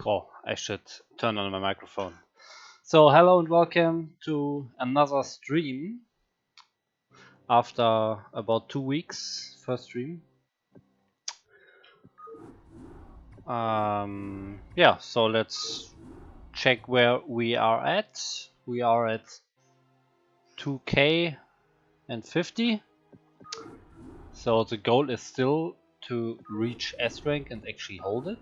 Oh, I should turn on my microphone. So, hello and welcome to another stream after about 2 weeks. First stream. Yeah, so let's check where we are at. We are at 2K and 50. So the goal is still to reach S rank and actually hold it.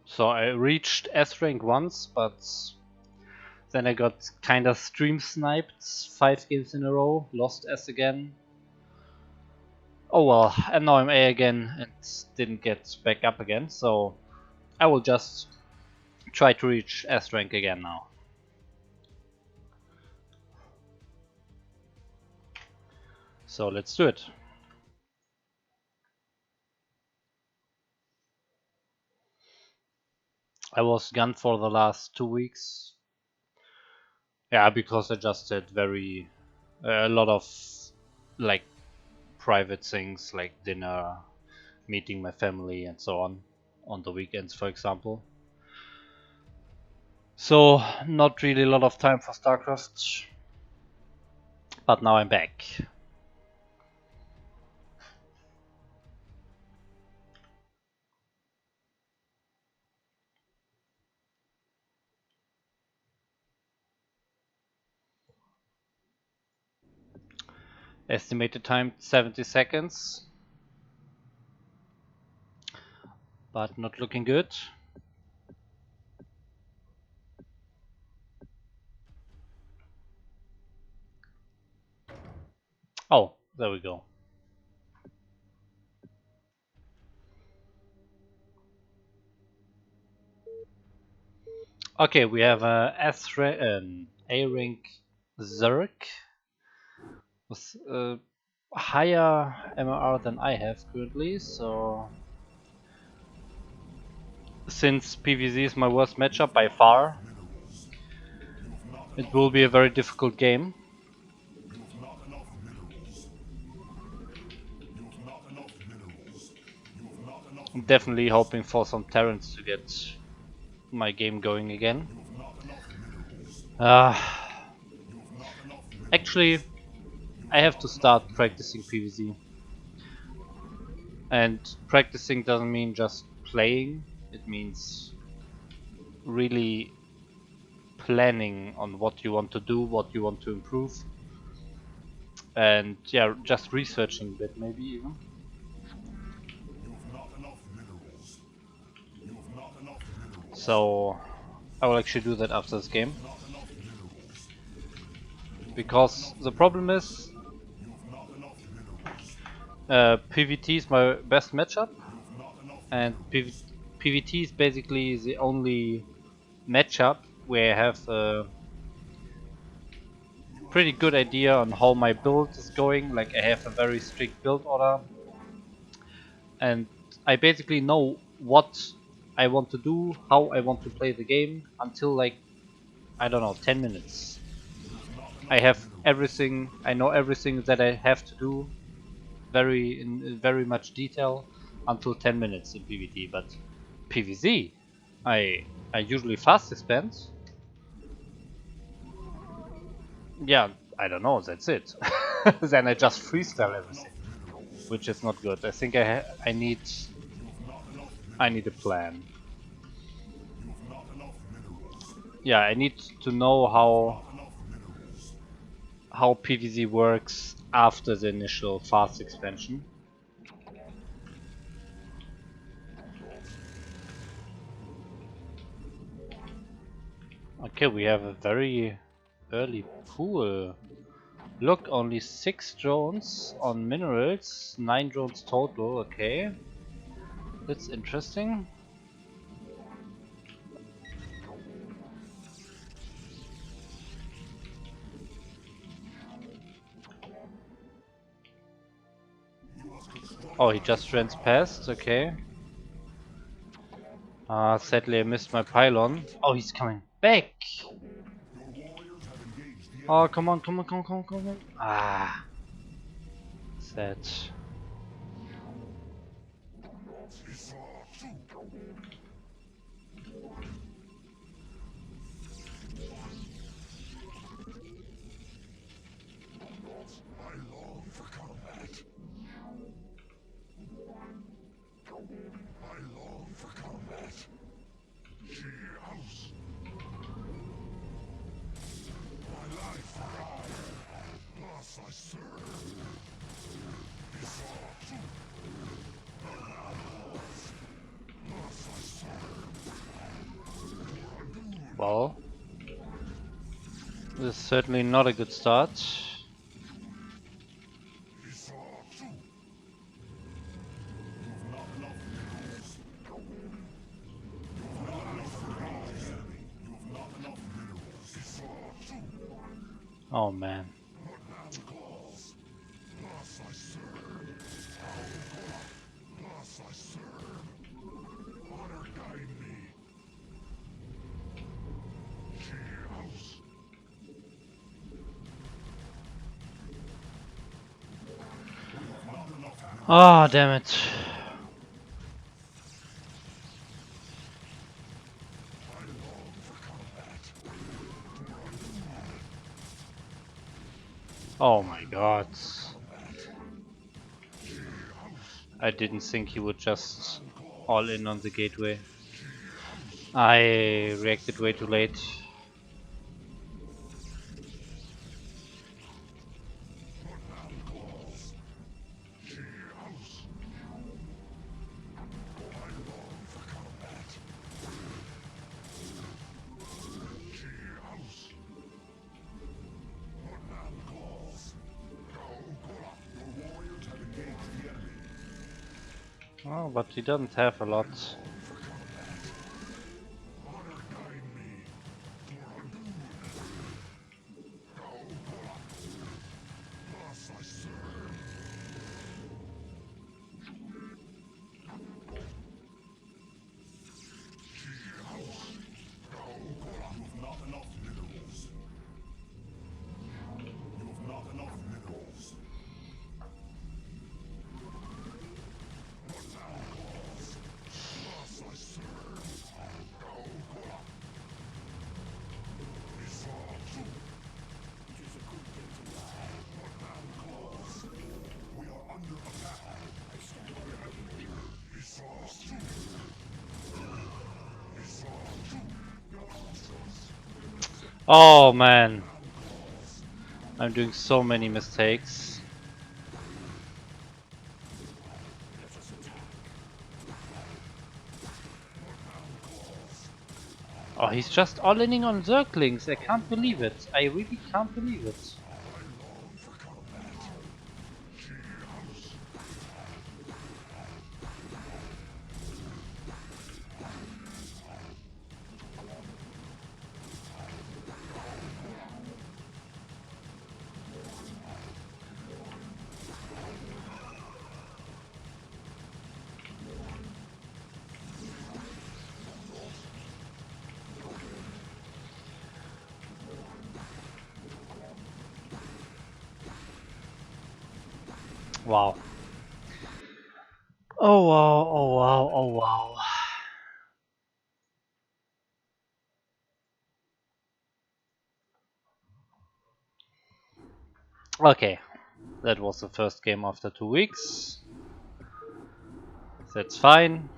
So I reached S rank once, but then I got kinda stream sniped 5 games in a row, lost S again. Oh well, and now I'm A again and didn't get back up again, so I will just try to reach S rank again now. So let's do it. I was gone for the last 2 weeks. Yeah, because I just did a lot of like private things like dinner, meeting my family and so on the weekends, for example. So not really a lot of time for StarCraft, but now I'm back. Estimated time 70 seconds, but not looking good. Oh, there we go. Okay, we have A rank Zerg with higher MR than I have currently, so since PvZ is my worst matchup by far, it will be a very difficult game. I'm definitely hoping for some Terrans to get my game going again. Actually, I have to start practicing PvZ. And practicing doesn't mean just playing, it means really planning on what you want to do, what you want to improve. And yeah, just researching a bit maybe even. So I will actually do that after this game. Because the problem is PvT is my best matchup, and PvT is basically the only matchup where I have a pretty good idea on how my build is going. Like I have a very strict build order, and I basically know what I want to do, how I want to play the game until like, I don't know, 10 minutes. I have everything, I know everything that I have to do in very much detail until 10 minutes in PvT, but PvZ, I usually fast expand. Yeah, I don't know, that's it. Then I just freestyle everything, which is not good. I think I need a plan. Yeah, I need to know how PvZ works after the initial fast expansion. Okay, we have a very early pool. Look, only 6 drones on minerals, 9 drones total, okay. That's interesting. Oh, he just ran past, okay. Sadly I missed my pylon. Oh, he's coming back! Oh, come on, come on, come on, come on, come on. Ah. Sad. Well, this is certainly not a good start. Oh man. Oh, damn it. Oh my god. I didn't think he would just all in on the gateway. I reacted way too late. Oh, but he doesn't have a lot. Oh man. I'm doing so many mistakes. Oh, he's just all-inning on Zerglings. I can't believe it. I really can't believe it. Wow. Oh wow, oh wow, oh wow. Okay, that was the first game after 2 weeks. That's fine.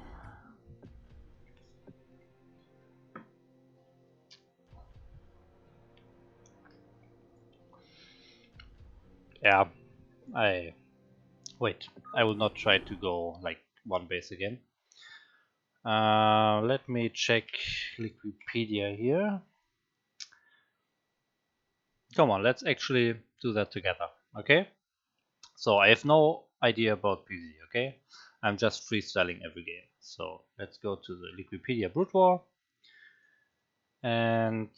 Yeah, I... Wait, I will not try to go like one base again. Let me check Wikipedia here. Come on, let's actually do that together, okay? So I have no idea about PvZ, okay? I'm just freestyling every game. So let's go to the Wikipedia Brood War and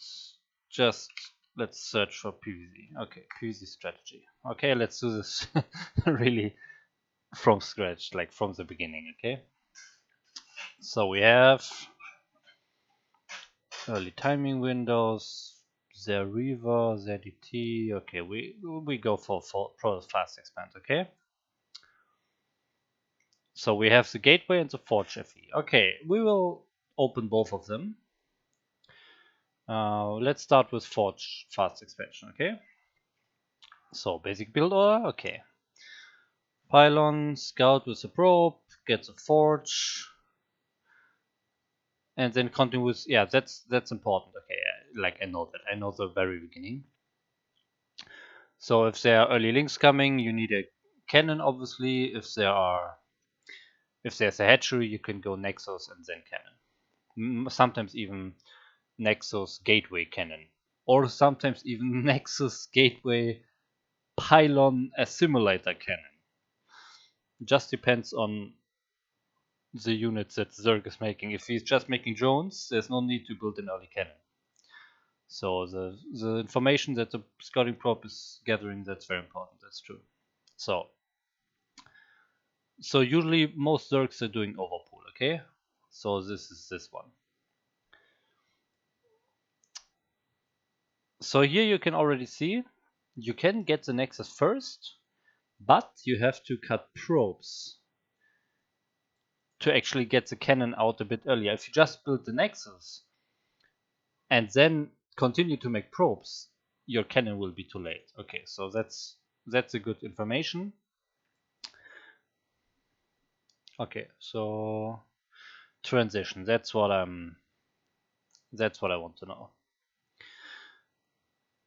just let's search for PvZ. Okay, PvZ strategy. Okay, let's do this really from scratch, like from the beginning, okay? So we have early timing windows, Zeriva, ZDT. Okay, we go for fast expand, okay? So we have the gateway and the forge FE. Okay, we will open both of them. Let's start with forge fast expansion, okay? So basic build order, okay. Pylon, scout with a probe, gets a forge, and then continue with, yeah, that's important. Okay, like I know that. I know the very beginning. So if there are early links coming, you need a cannon, obviously. If there's a hatchery, you can go Nexus and then cannon. Sometimes even Nexus Gateway Cannon, or sometimes even Nexus Gateway Pylon Assimilator Cannon. Just depends on the units that Zerg is making. If he's just making drones, there's no need to build an early cannon. So the information that the scouting probe is gathering, that's very important. That's true. So usually most Zergs are doing overpool. Okay, so this is this one. So here you can already see you can get the Nexus first, but you have to cut probes to actually get the cannon out a bit earlier. If you just build the Nexus and then continue to make probes, your cannon will be too late. Okay, so that's a good information. Okay, so transition. That's what I want to know.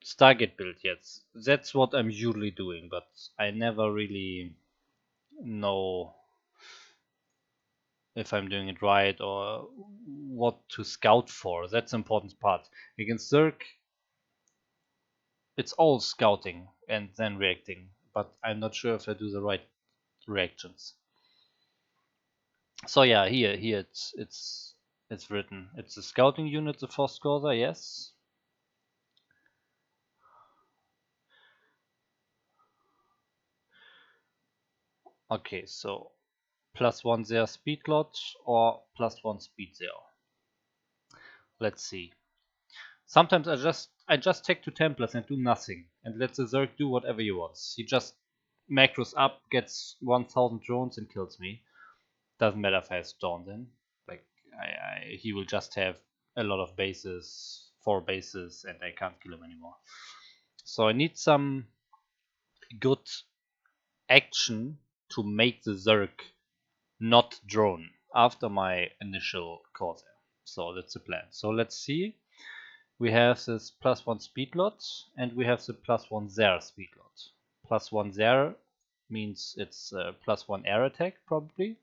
Stargate build, yes. That's what I'm usually doing, but I never really know if I'm doing it right or what to scout for. That's the important part. Against Zerg, it's all scouting and then reacting, but I'm not sure if I do the right reactions. So yeah, here it's written. It's a scouting unit, the first Corsair, yes. Okay, so +1 there speed lot or +1 speed there. Let's see. Sometimes I just take 2 Templars and do nothing and let the Zerg do whatever he wants. He just macros up, gets 1000 drones and kills me. Doesn't matter if I have Dawn then. Like he will just have a lot of bases, 4 bases, and I can't kill him anymore. So I need some good action to make the Zerg not drone after my initial Corsair. So that's the plan. So let's see. We have this +1 speed lot and we have the +1 Zare speed lot. +1 Zare means it's +1 air attack probably.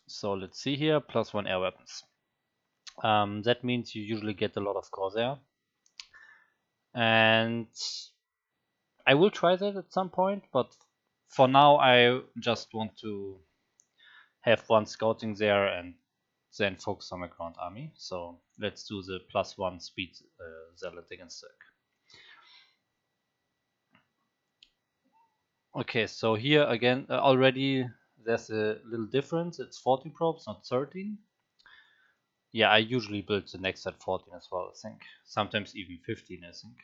So let's see here, +1 air weapons. That means you usually get a lot of Corsair. And I will try that at some point, but for now I just want to have one scouting there and then focus on my ground army. So let's do the +1 speed zealot against Zerg. Okay, so here again already there's a little difference. It's 14 probes, not 13. Yeah, I usually build the next at 14 as well, I think. Sometimes even 15, I think.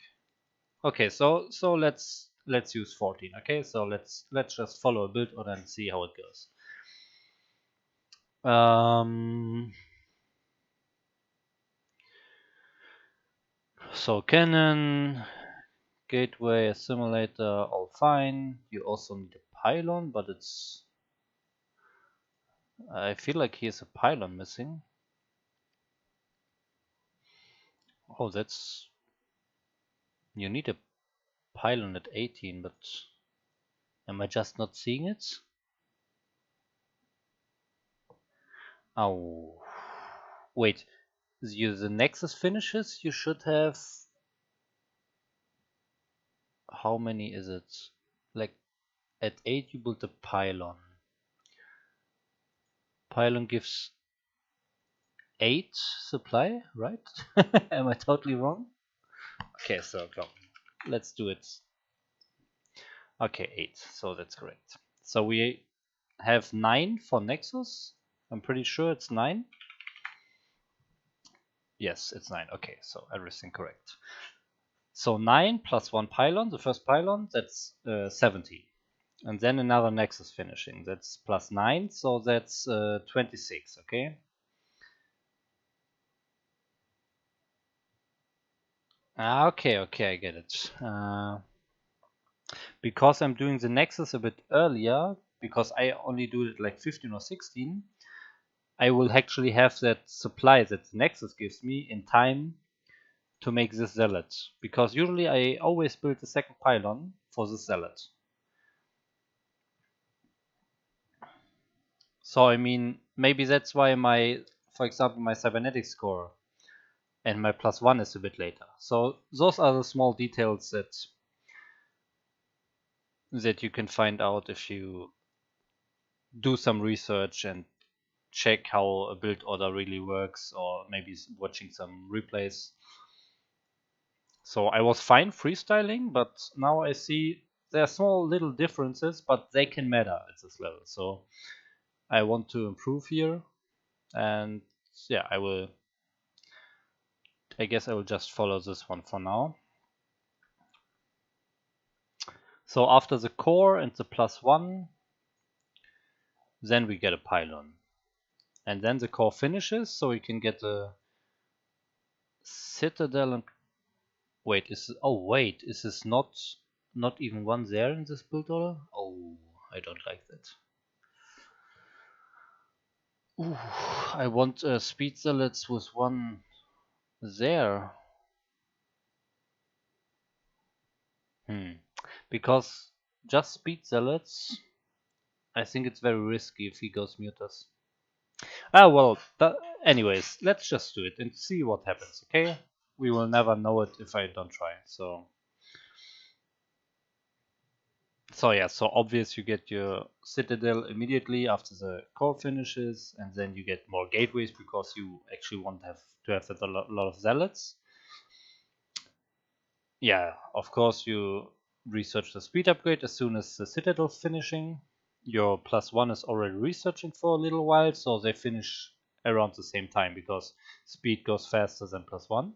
Okay, so let's use 14. Okay, so let's just follow a build order and see how it goes. So cannon, gateway, assimilator, all fine. You also need a pylon, but it's I feel like here's a pylon missing. Oh, that's you need a pylon at 18, but am I just not seeing it? Oh, wait. The Nexus finishes, you should have. How many is it? Like at 8, you build a pylon. Pylon gives 8 supply, right? Am I totally wrong? Okay, so go. Let's do it. Okay, 8. So that's correct. So we have 9 for Nexus. I'm pretty sure it's 9. Yes, it's 9. Okay, so everything correct. So 9 plus 1 pylon, the first pylon, that's 17. And then another Nexus finishing, that's +9, so that's 26, okay? Okay, I get it. Because I'm doing the Nexus a bit earlier, because I only do it like 15 or 16, I will actually have that supply that the Nexus gives me in time to make this zealot. Because usually I always build the second pylon for the zealot. So I mean, maybe that's why for example, my cybernetic score and my +1 is a bit later. So those are the small details that you can find out if you do some research and check how a build order really works, or maybe watching some replays. So I was fine freestyling, but now I see there are small little differences, but they can matter at this level. So I want to improve here, and yeah, I guess I will just follow this one for now. So after the core and the +1, then we get a pylon. And then the core finishes, so we can get a citadel and wait, is this not even one there in this build order? Oh, I don't like that. Ooh, I want speed zealots with one there. Because just speed zealots, I think it's very risky if he goes mutas. Ah, well, anyways, let's just do it and see what happens, okay? We will never know it if I don't try, so yeah, so obvious you get your citadel immediately after the core finishes, and then you get more gateways because you actually want to have a lot of zealots. Yeah, of course you research the speed upgrade as soon as the citadel's finishing. Your +1 is already researching for a little while, so they finish around the same time because speed goes faster than +1.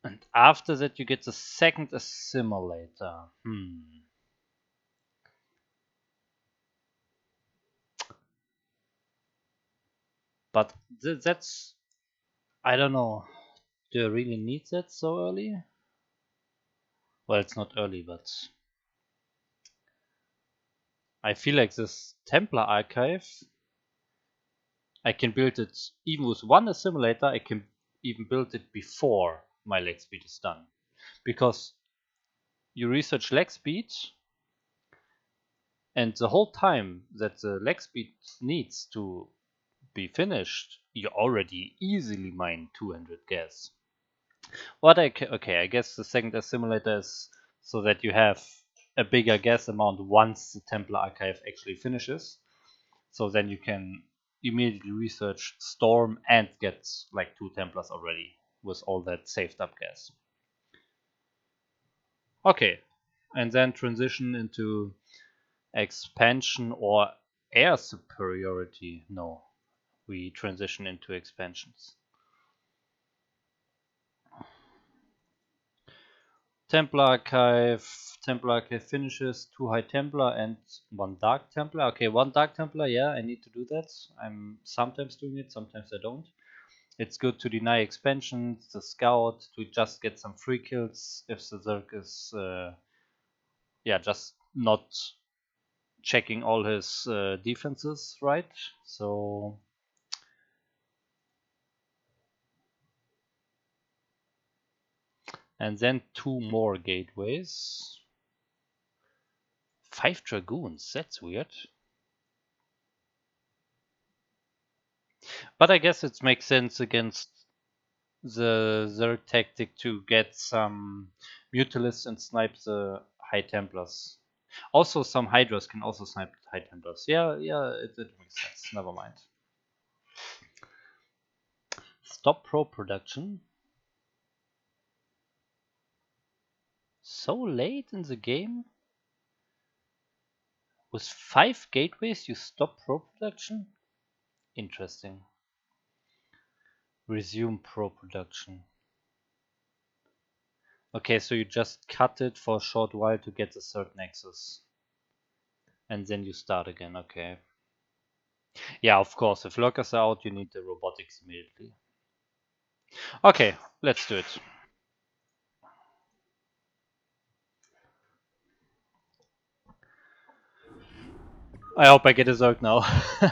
And after that you get the second assimilator. But that's, I don't know. Do I really need that so early? Well, it's not early, but I feel like this Templar archive, I can build it even with one assimilator. I can even build it before my leg speed is done, because you research leg speed, and the whole time that the leg speed needs to be finished, you already easily mine 200 gas. Okay, I guess the second assimilator is so that you have a bigger gas amount once the Templar archive actually finishes. So then you can immediately research Storm and get like 2 Templars already with all that saved up gas. Okay, and then transition into expansion or air superiority. No, we transition into expansions. Templar Archive finishes, 2 High Templar and 1 Dark Templar. Okay, 1 Dark Templar, yeah, I need to do that. I'm sometimes doing it, sometimes I don't. It's good to deny expansions, the scout, to just get some free kills if the Zerg is, just not checking all his defenses right. So and then 2 more gateways. 5 dragoons, that's weird. But I guess it makes sense against the Zerg tactic to get some Mutalisks and snipe the High Templars. Also, some Hydras can also snipe High Templars. Yeah, it makes sense. Never mind. Stop pro production? So late in the game? With 5 gateways you stop pro production? Interesting. Resume pro production. Okay, so you just cut it for a short while to get the third nexus. And then you start again, okay. Yeah, of course, if lurkers are out, you need the robotics immediately. Okay, let's do it. I hope I get a Zerg now.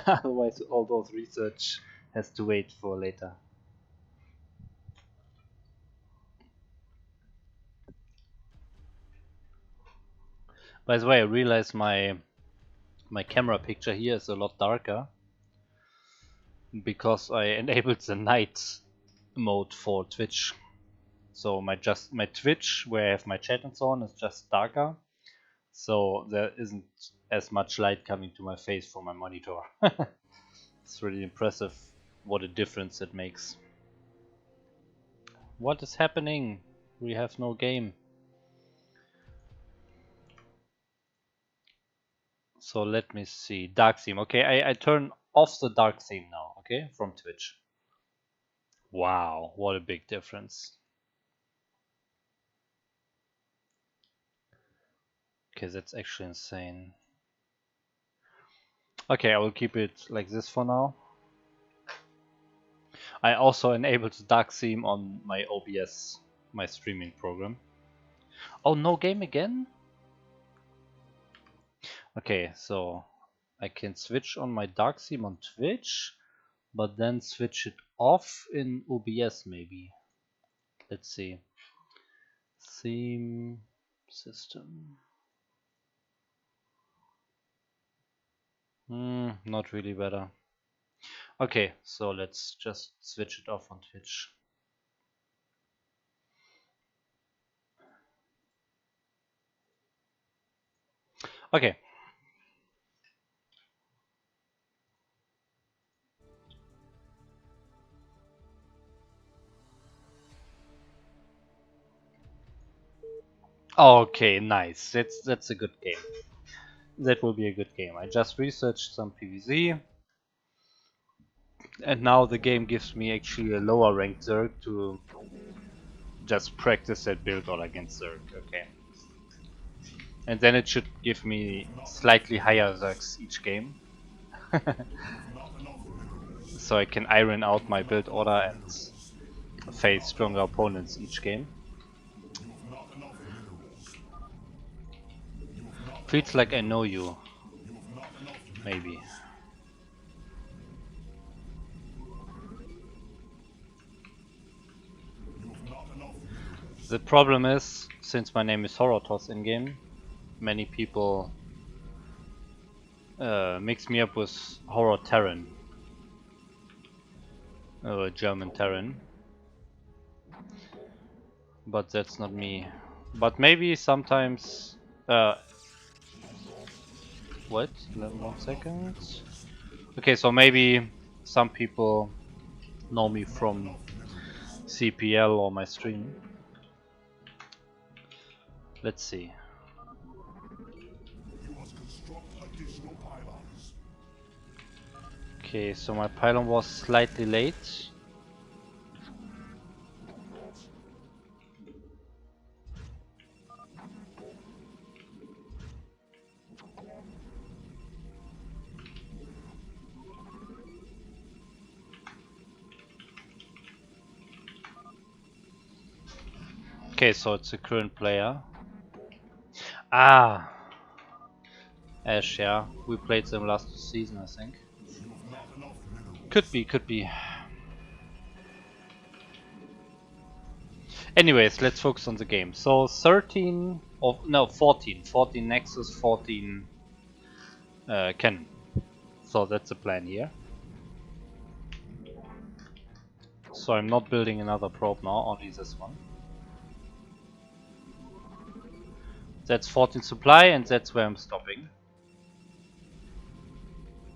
Otherwise, all those research has to wait for later. By the way, I realize my camera picture here is a lot darker. because I enabled the night mode for Twitch. So my Twitch, where I have my chat and so on, is just darker. So there isn't as much light coming to my face from my monitor. It's really impressive what a difference it makes. What is happening? We have no game. So let me see. Dark theme. Okay, I turn off the dark theme now, okay, from Twitch. Wow, what a big difference. Okay, that's actually insane. Okay, I will keep it like this for now. I also enabled the dark theme on my OBS, my streaming program. Oh, no game again? Okay, so I can switch on my dark theme on Twitch, but then switch it off in OBS maybe. Let's see. Theme system. Not really better. Okay, so let's just switch it off on Twitch. Okay. Okay, nice. That's a good game. That will be a good game. I just researched some PvZ, and now the game gives me actually a lower ranked Zerg to just practice that build all against Zerg. Okay. And then it should give me slightly higher Zergs each game. So I can iron out my build order and face stronger opponents each game. Feels like I know you. Maybe. The problem is, since my name is Horotos in game, many people mix me up with Horror Terran, German Terran, but that's not me. But maybe sometimes. What? 1 second. Okay, so maybe some people know me from CPL or my stream. Let's see. Okay, so my pylon was slightly late. Okay, so it's a current player. Ah! Ash, yeah. We played them last season, I think. Could be, could be. Anyways, let's focus on the game. So 13 of no 14 Nexus, 14 Cannon. So that's the plan here. So I'm not building another probe now, only this one. That's 14 supply and that's where I'm stopping.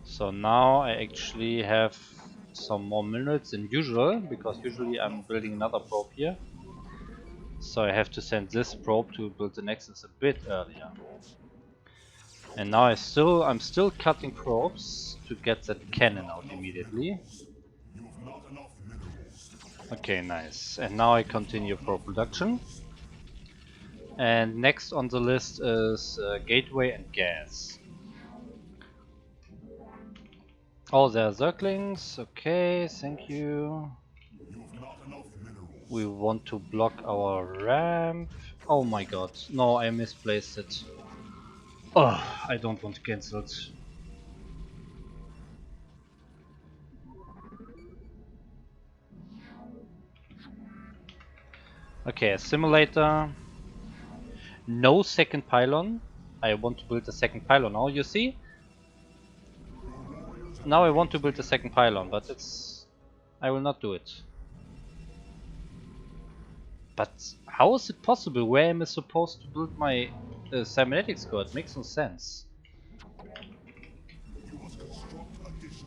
So now I actually have some more minutes than usual, because usually I'm building another probe here. So I have to send this probe to build the Nexus a bit earlier. And now I'm still cutting probes to get that cannon out immediately. Okay, nice. And now I continue probe production. And next on the list is gateway and gas. Oh, there are Zerglings. Okay, thank you. We want to block our ramp. Oh my god, no, I misplaced it. Oh, I don't want to cancel it. Okay, a simulator. No second pylon. I want to build a second pylon now, you see? Now I want to build a second pylon, but I will not do it. But how is it possible? Where am I supposed to build my cybernetics core? It makes no sense.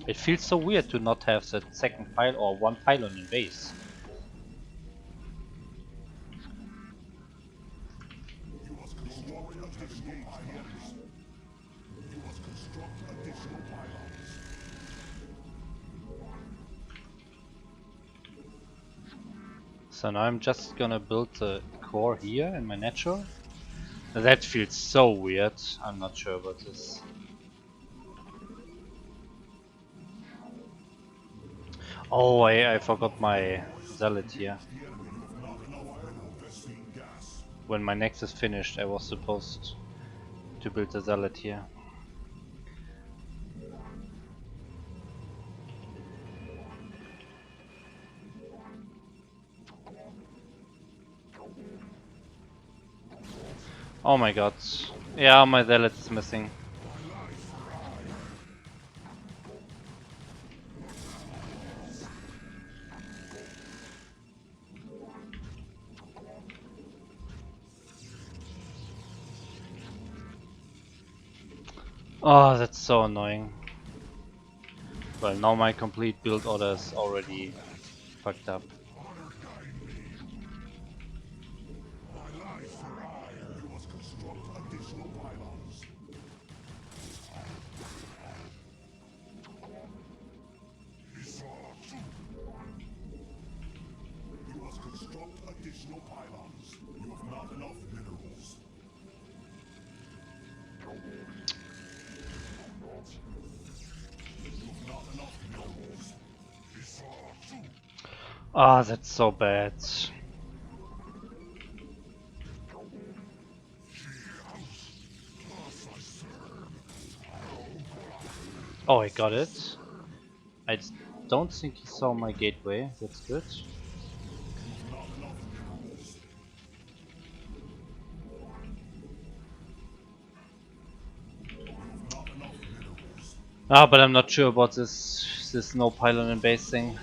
It feels so weird to not have that second pylon or one pylon in base. So now I'm just gonna build the core here in my natural. That feels so weird. I'm not sure about this. Oh, I forgot my zealot here. When my next is finished, I was supposed to build a zealot here. Oh my god. Yeah, my zealot is missing. Oh, that's so annoying. Well, now my complete build order is already fucked up. Ah, that's so bad. Oh, I got it. I don't think he saw my gateway. That's good. Ah, but I'm not sure about this no pylon and base thing.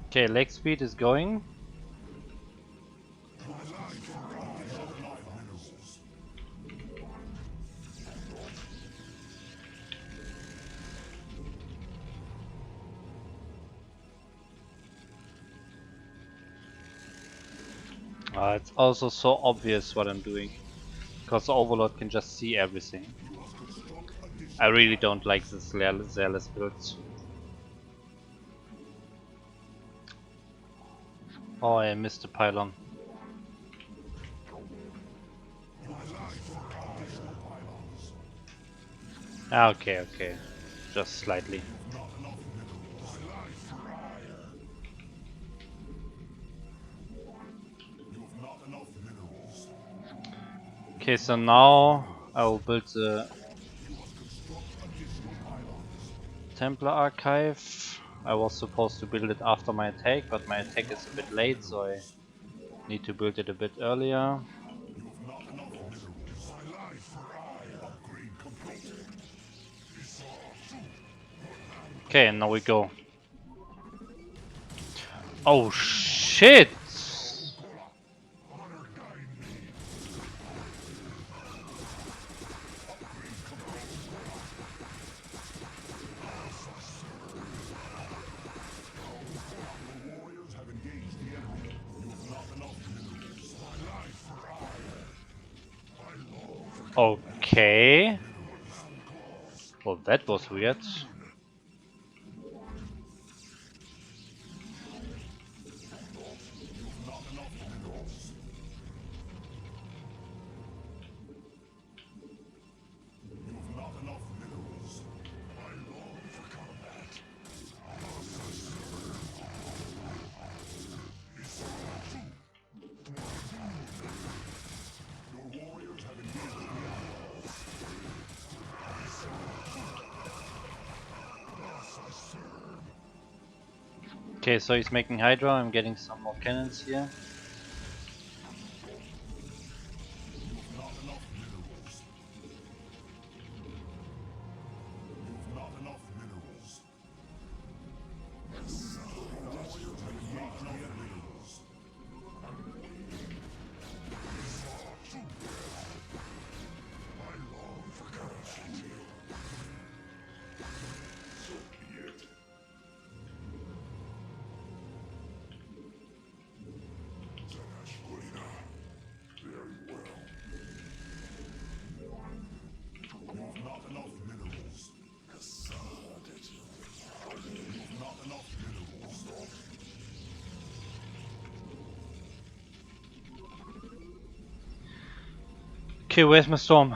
Okay, leg speed is going. It's also so obvious what I'm doing, because the Overlord can just see everything. I really don't like this Zealous build. Oh, I missed the pylon. Ah, okay, okay. Just slightly. Okay, so now I will build the Templar Archive. I was supposed to build it after my attack, but my attack is a bit late, so I need to build it a bit earlier. Okay, and now we go. Oh shit! Okay. Well, that was weird. Okay, so he's making Hydra. I'm getting some more cannons here. Okay, where's my storm?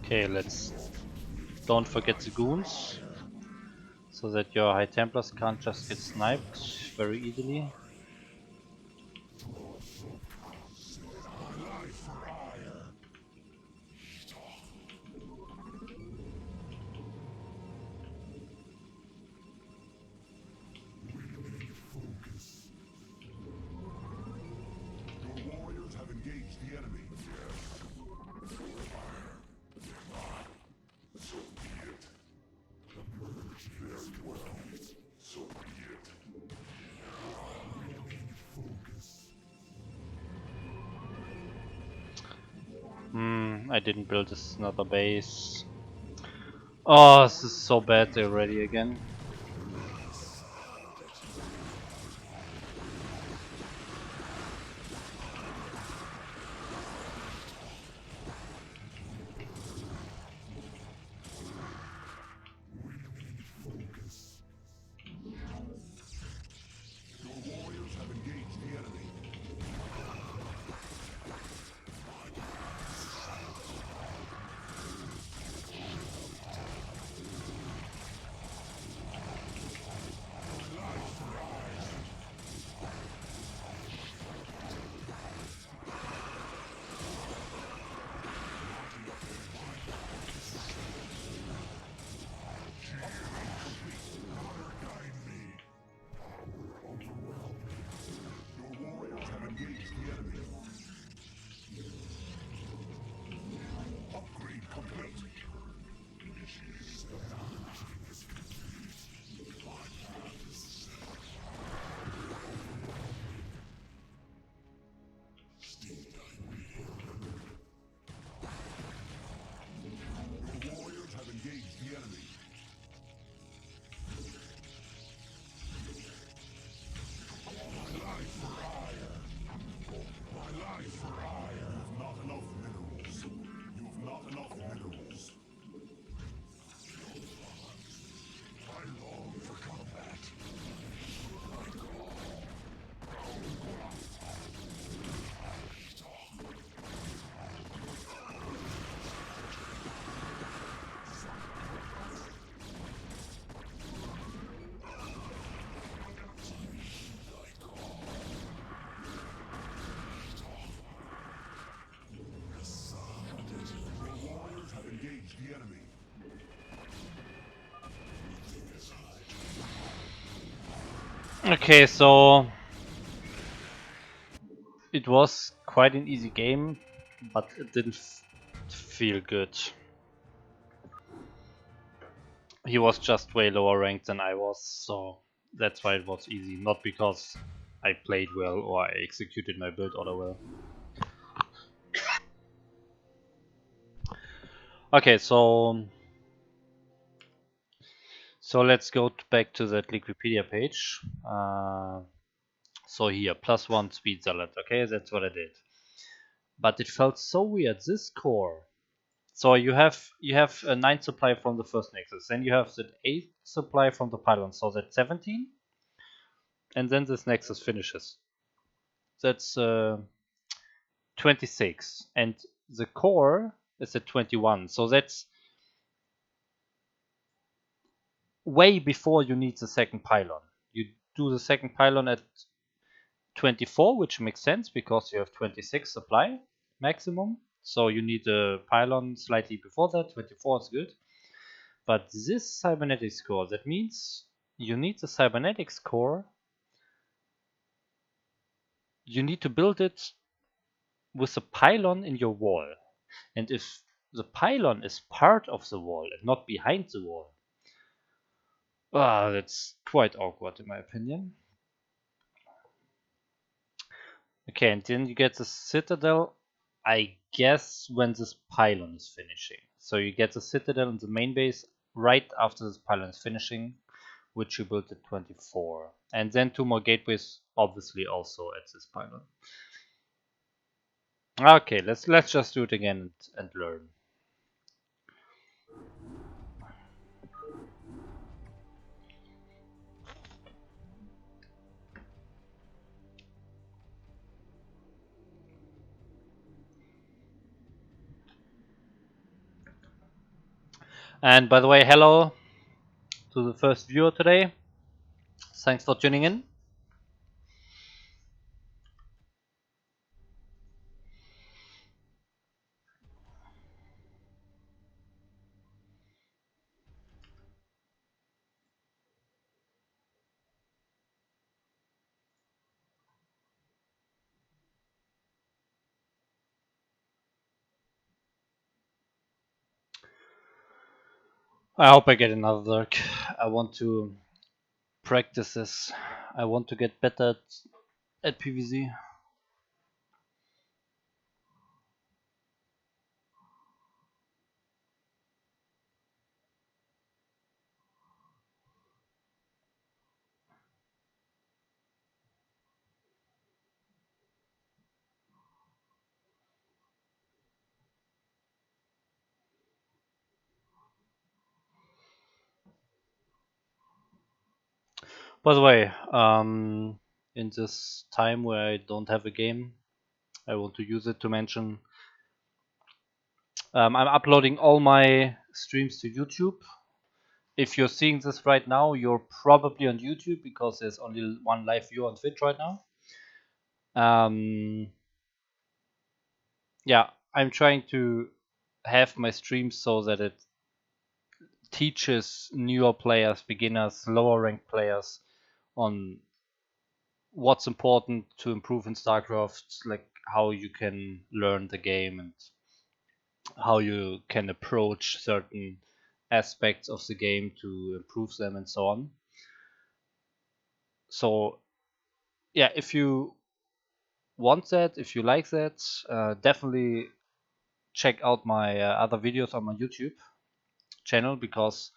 Okay, let's don't forget the goons, so that your High Templars can't just get sniped very easily. I didn't build this another base. Oh, this is so bad already again. Okay, so it was quite an easy game, but it didn't feel good. He was just way lower ranked than I was, so that's why it was easy. Not because I played well or I executed my build order well. Okay, so let's go back to that Wikipedia page. So here, +1 speed salad. Okay, that's what I did. But it felt so weird. This core. So you have a 9 supply from the first nexus, then you have the 8 supply from the pylon, so that's 17, and then this nexus finishes. That's 26, and the core is at 21. So that's way before you need the second pylon. You do the second pylon at 24, which makes sense because you have 26 supply maximum. So you need a pylon slightly before that. 24 is good. But this cybernetics core, that means you need the cybernetics core. You need to build it with a pylon in your wall. And if the pylon is part of the wall and not behind the wall, that's quite awkward in my opinion. Okay, and then you get the citadel, I guess, when this pylon is finishing. So you get the citadel in the main base right after this pylon is finishing, which you built at 24. And then 2 more gateways, obviously also at this pylon. Okay, let's just do it again and learn. And by the way, hello to the first viewer today. Thanks for tuning in. I hope I get another Zerg. I want to practice this. I want to get better at PvZ. By the way, in this time where I don't have a game, I want to use it to mention I'm uploading all my streams to YouTube. If you're seeing this right now, you're probably on YouTube because there's only one live viewer on Twitch right now. Yeah, I'm trying to have my streams so that it teaches newer players, beginners, lower ranked players on what's important to improve in StarCraft, like how you can learn the game and how you can approach certain aspects of the game to improve them and so on. So yeah, if you want that, if you like that, definitely check out my other videos on my YouTube channel because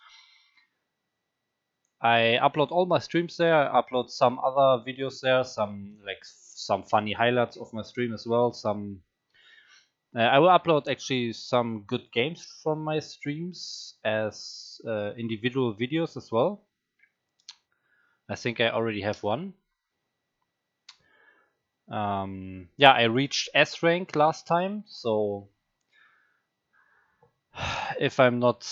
I upload all my streams there. I upload some other videos there, some funny highlights of my stream as well. I will upload actually some good games from my streams as individual videos as well. I think I already have one. Yeah, I reached S rank last time, so if I'm not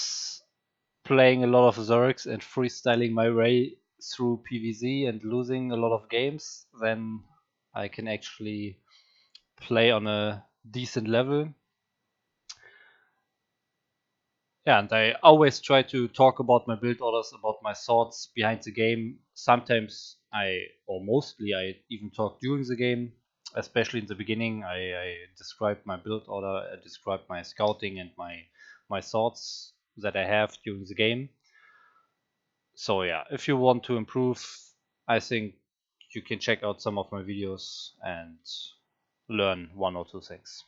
playing a lot of Zergs and freestyling my way through PvZ and losing a lot of games, then I can actually play on a decent level. Yeah, and I always try to talk about my build orders, about my thoughts behind the game. Sometimes or mostly, I even talk during the game. Especially in the beginning, I describe my build order, I describe my scouting and my thoughts that I have during the game. So yeah, if you want to improve, I think you can check out some of my videos and learn one or two things.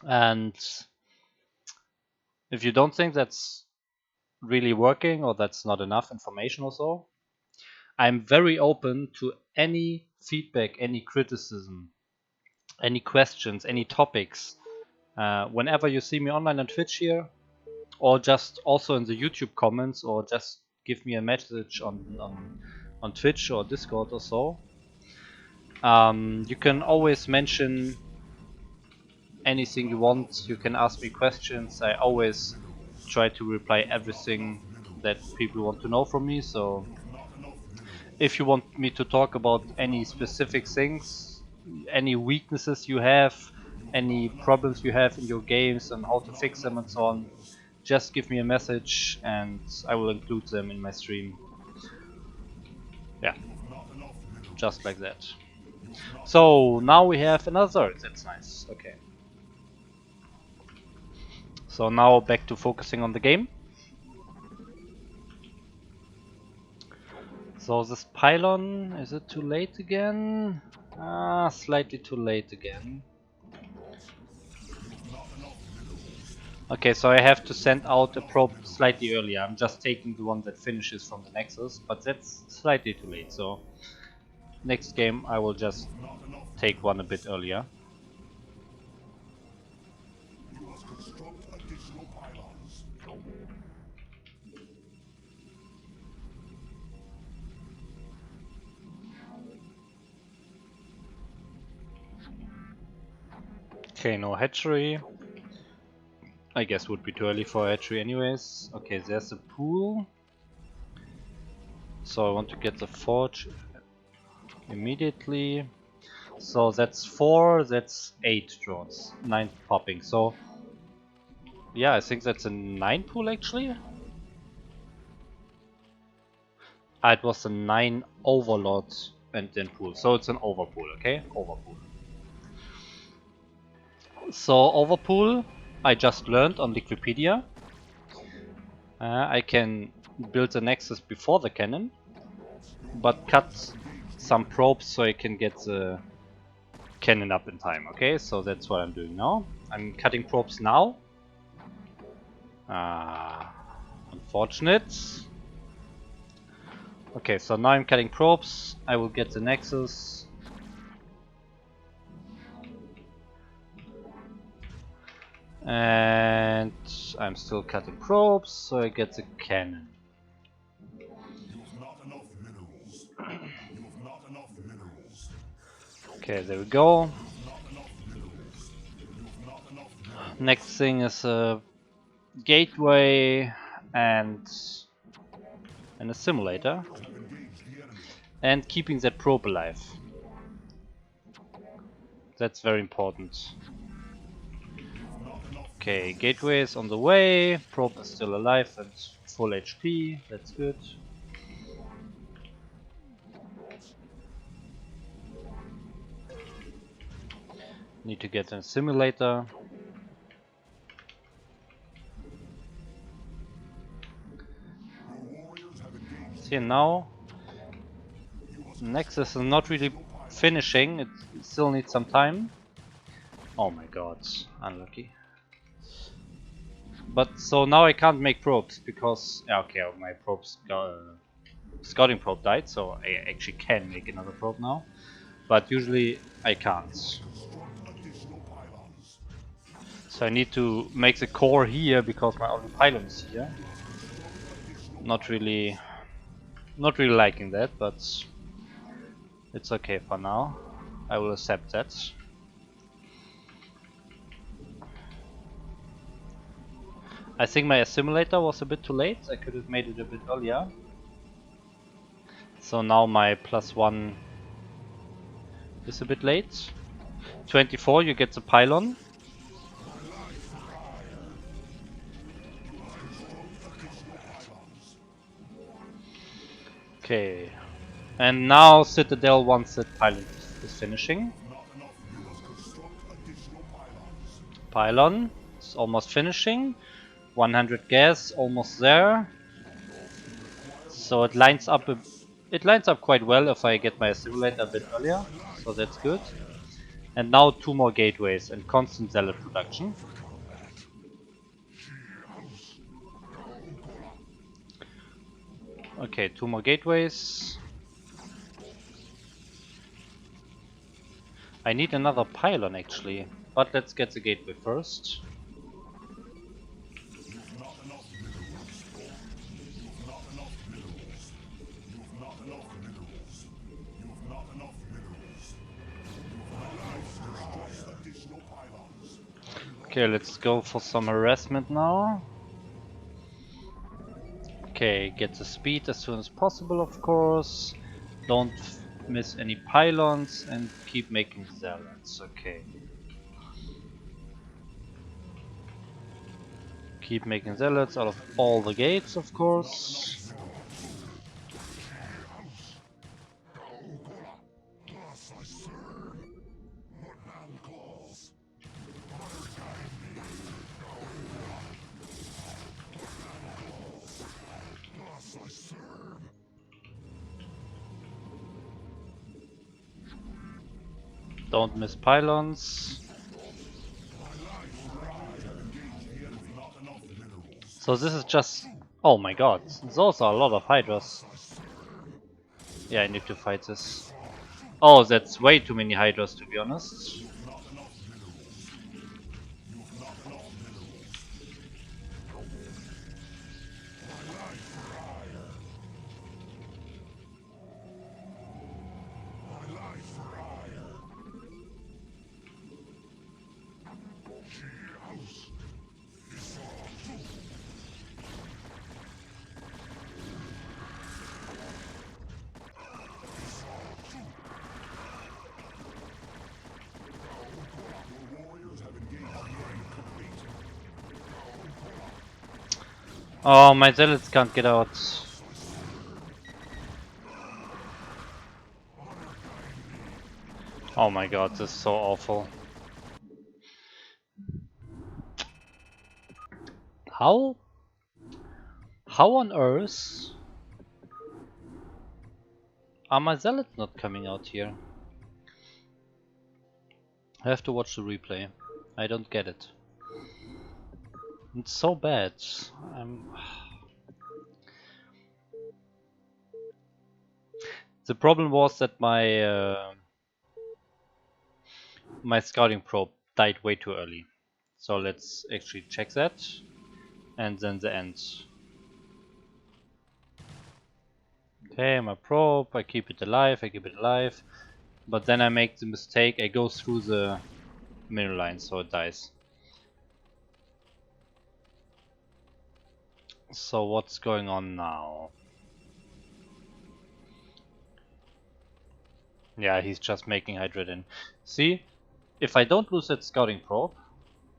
And if you don't think that's really working or that's not enough information or so, I'm very open to any feedback, any criticism, any questions, any topics. Whenever you see me online on Twitch here, or just also in the YouTube comments, or just give me a message on Twitch or Discord or so. You can always mention anything you want. You can ask me questions. I always try to reply everything that people want to know from me. So if you want me to talk about any specific things, any weaknesses you have, any problems you have in your games and how to fix them and so on, just give me a message and I will include them in my stream. Yeah, just like that. So now we have another. That's nice. Okay. So now back to focusing on the game. So this pylon, is it too late again? Slightly too late again. Okay, so I have to send out a probe slightly earlier. I'm just taking the one that finishes from the Nexus, but that's slightly too late, so next game I will just take one a bit earlier. Okay, no hatchery. I guess would be too early for hatchery anyways. Okay, there's a pool. So I want to get the forge immediately. So that's 4, that's 8 drones. 9 popping. So yeah, I think that's a 9 pool actually. It was a 9 overlord and then pool. So it's an overpool, okay? Overpool. So overpool, I just learned on Wikipedia. I can build the nexus before the cannon, but cut some probes so I can get the cannon up in time, okay? So that's what I'm doing now. I'm cutting probes now. Unfortunate. Okay, so now I'm cutting probes. I will get the nexus. And I'm still cutting probes, so I get the cannon. Okay, there we go. Next thing is a gateway and a simulator. And keeping that probe alive. That's very important. Okay, gateway is on the way, probe is still alive and full HP, that's good. Need to get a simulator. See now, Nexus is not really finishing, it still needs some time. Oh my god, unlucky. But so now I can't make probes because okay, my scouting probe died, so I actually can make another probe now. But usually I can't. So I need to make the core here because my only pylon is here. Not really liking that, but it's okay for now. I will accept that. I think my assimilator was a bit too late. I could have made it a bit earlier. So now my +1 is a bit late. 24, you get the pylon. Okay. And now Citadel once that pylon is finishing. Pylon is almost finishing. 100 gas, almost there. So it lines up quite well if I get my simulator a bit earlier. So that's good. And now 2 more gateways and constant zealot production. Okay, 2 more gateways. I need another pylon actually, but let's get the gateway first. Okay, let's go for some harassment now. Okay, get the speed as soon as possible, of course. Don't miss any pylons and keep making zealots. Okay. Keep making zealots out of all the gates, of course. Don't miss pylons. So this is just... Oh my god, those are a lot of hydras. Yeah, I need to fight this. Oh, that's way too many hydras to be honest. Oh, my zealots can't get out. Oh my god, this is so awful. How? How on earth are my zealots not coming out here? I have to watch the replay. I don't get it. It's so bad. I'm... The problem was that my scouting probe died way too early. So let's actually check that. And then the end. Okay, my probe, I keep it alive, but then I make the mistake, I go through the mineral line, so it dies. So what's going on now? Yeah, he's just making Hydradin. See, if I don't lose that scouting probe,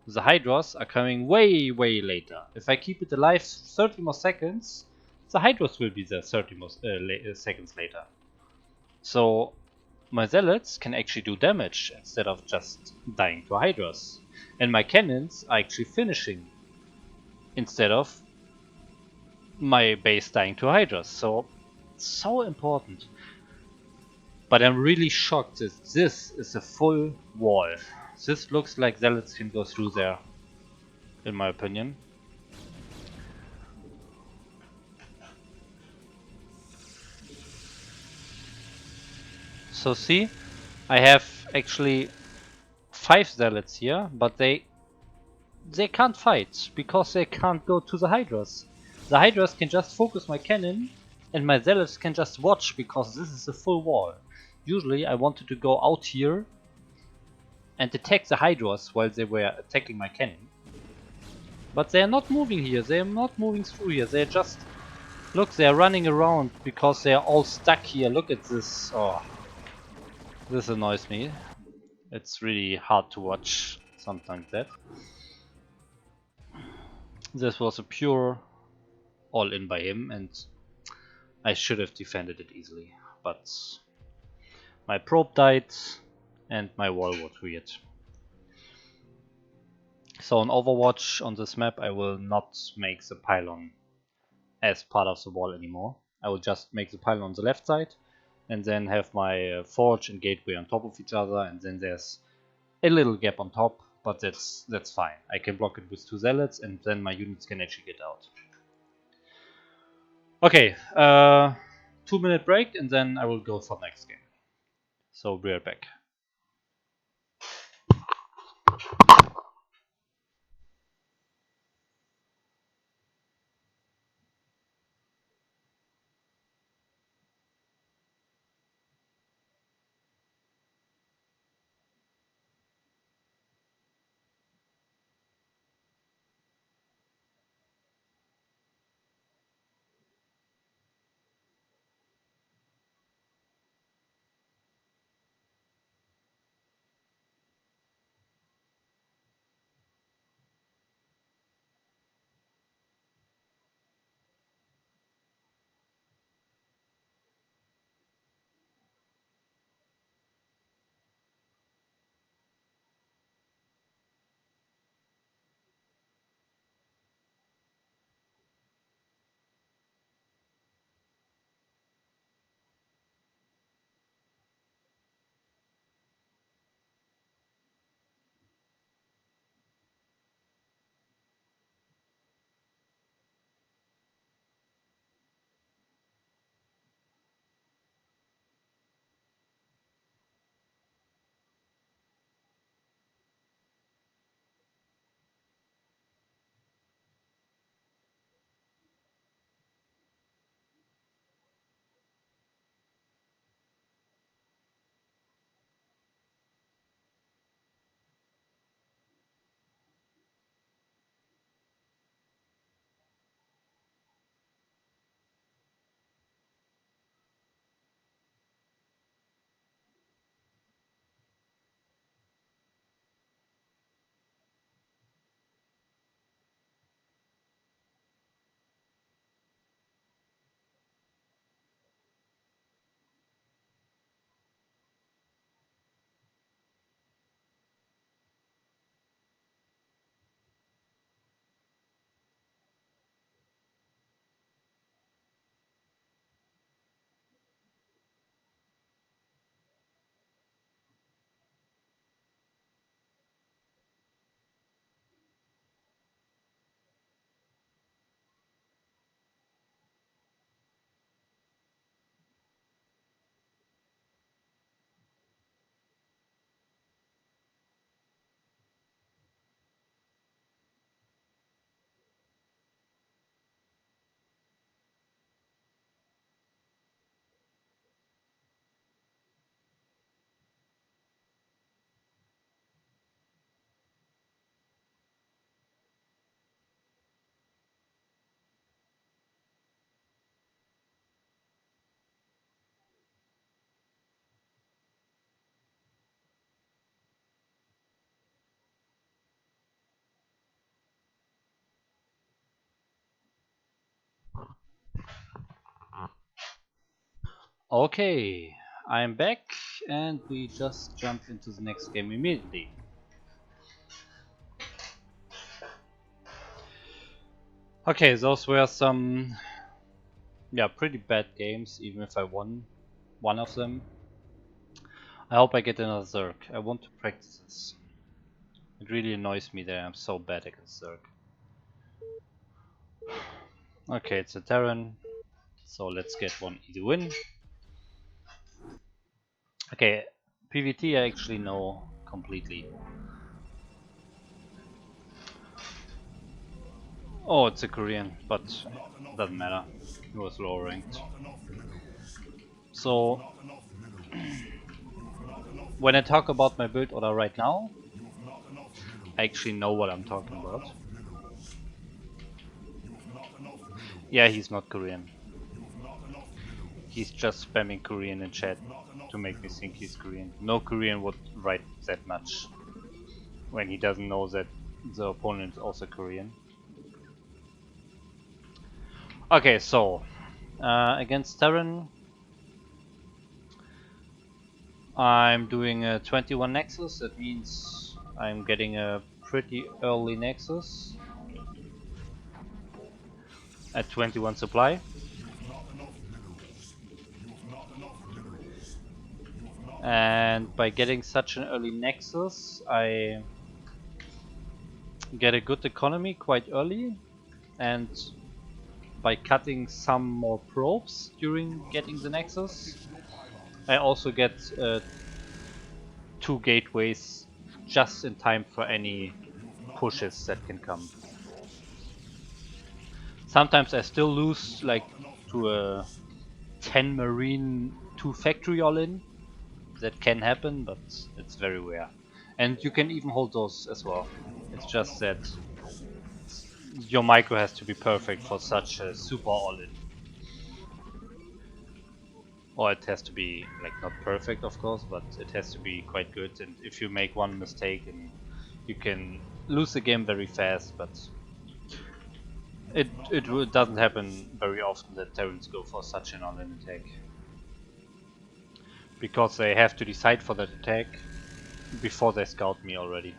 the Hydras are coming way later. If I keep it alive 30 more seconds, the Hydras will be there 30 more seconds later. So my zealots can actually do damage instead of just dying to Hydras. And my cannons are actually finishing instead of my base dying to Hydras. So important. But I'm really shocked that this is a full wall. This looks like zealots can go through there, in my opinion. So see, I have actually 5 zealots here, but they can't fight because they can't go to the Hydras. The Hydras can just focus my cannon and my zealots can just watch because this is a full wall. Usually I wanted to go out here and attack the Hydras while they were attacking my cannon. But they are not moving here, they are not moving through here, they are just... Look, they are running around because they are all stuck here, look at this. Oh, this annoys me. It's really hard to watch something like that. This was a pure all-in by him and I should have defended it easily. But my probe died and my wall was weird. So on Overwatch on this map I will not make the pylon as part of the wall anymore. I will just make the pylon on the left side and then have my forge and gateway on top of each other, and then there's a little gap on top, but that's fine. I can block it with 2 zealots and then my units can actually get out. Okay, 2-minute break and then I will go for the next game. So be right back. Okay, I'm back and we just jump into the next game immediately. Okay, those were some pretty bad games, even if I won one of them. I hope I get another Zerg. I want to practice this. It really annoys me that I'm so bad against Zerg. Okay, it's a Terran, so let's get one easy win. Okay, PvT I actually know completely. Oh, it's a Korean, but doesn't matter. He was lower ranked. So, when I talk about my build order right now, I actually know what I'm talking about. Yeah, he's not Korean. He's just spamming Korean in chat to make me think he's Korean. No Korean would write that much when he doesn't know that the opponent is also Korean. Okay, so against Terran, I'm doing a 21 Nexus. That means I'm getting a pretty early Nexus at 21 supply. And by getting such an early Nexus, I get a good economy quite early, and by cutting some more probes during getting the Nexus, I also get 2 gateways just in time for any pushes that can come. Sometimes I still lose like to a 10 marine 2 factory all in. That can happen, but it's very rare. And you can even hold those as well. It's just that your micro has to be perfect for such a super all-in. Or it has to be, like, not perfect of course, but it has to be quite good, and if you make one mistake and you can lose the game very fast, but it doesn't happen very often that Terrans go for such an all-in attack. Because they have to decide for that attack before they scout me already.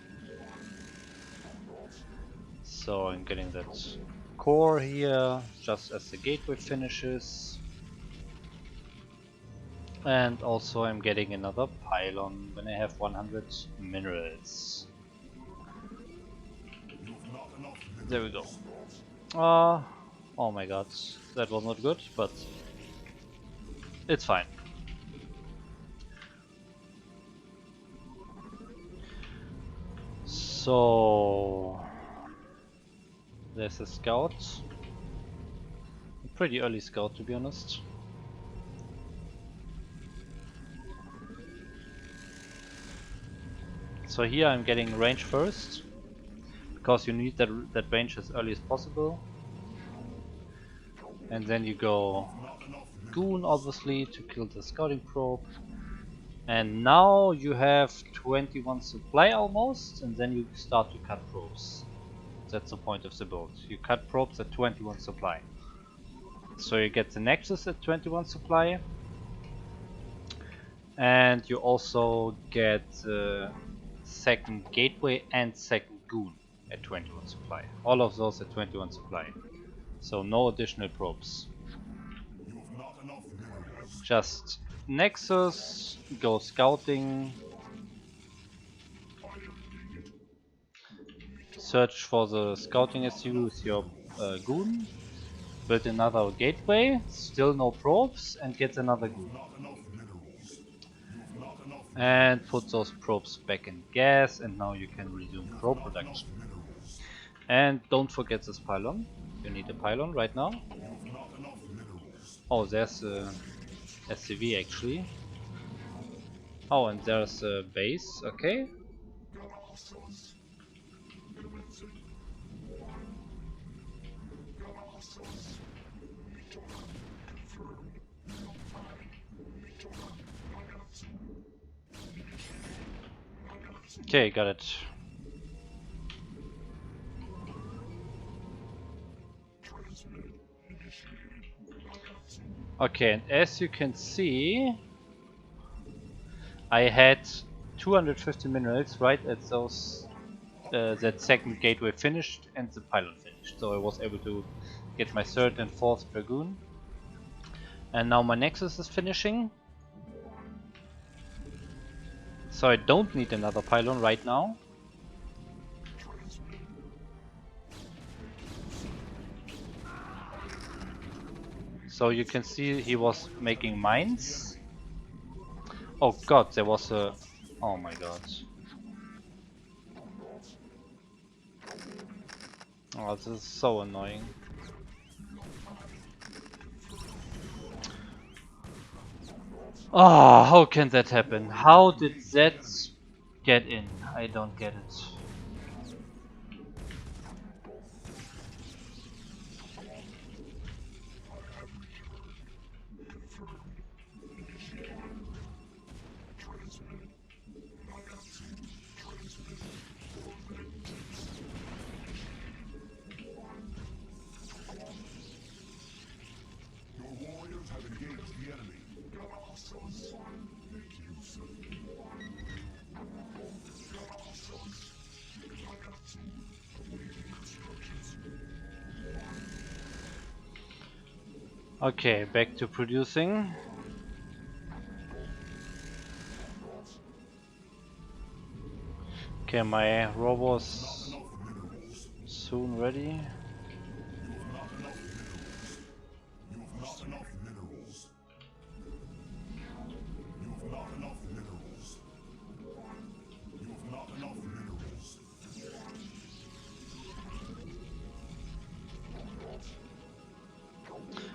So I'm getting that core here just as the gateway finishes. And also I'm getting another pylon when I have 100 minerals. There we go. Oh my god, that was not good, but it's fine. So there's a scout. A pretty early scout, to be honest. So here I'm getting range first, because you need that range as early as possible. And then you go Goon, obviously, to kill the scouting probe. And now you have 21 supply almost, and then you start to cut probes. That's the point of the build. You cut probes at 21 supply. So you get the Nexus at 21 supply, and you also get second Gateway and second Goon at 21 supply. All of those at 21 supply. So no additional probes. Just Nexus, go scouting, search for the scouting SU with your Goon, build another gateway, still no probes, and get another Goon. And put those probes back in gas, and now you can resume probe production. And don't forget this pylon. You need a pylon right now. Oh, there's a SCV actually. Oh, and there's a base, okay. Okay, got it. Okay, and as you can see, I had 250 minerals right at those that second gateway finished and the pylon finished. So I was able to get my third and fourth dragoon. And now my nexus is finishing. So I don't need another pylon right now. So you can see he was making mines. Oh god, there was a... Oh my god. Oh, this is so annoying. Oh, how can that happen? How did that get in? I don't get it. Okay, back to producing. Okay, my robots soon ready.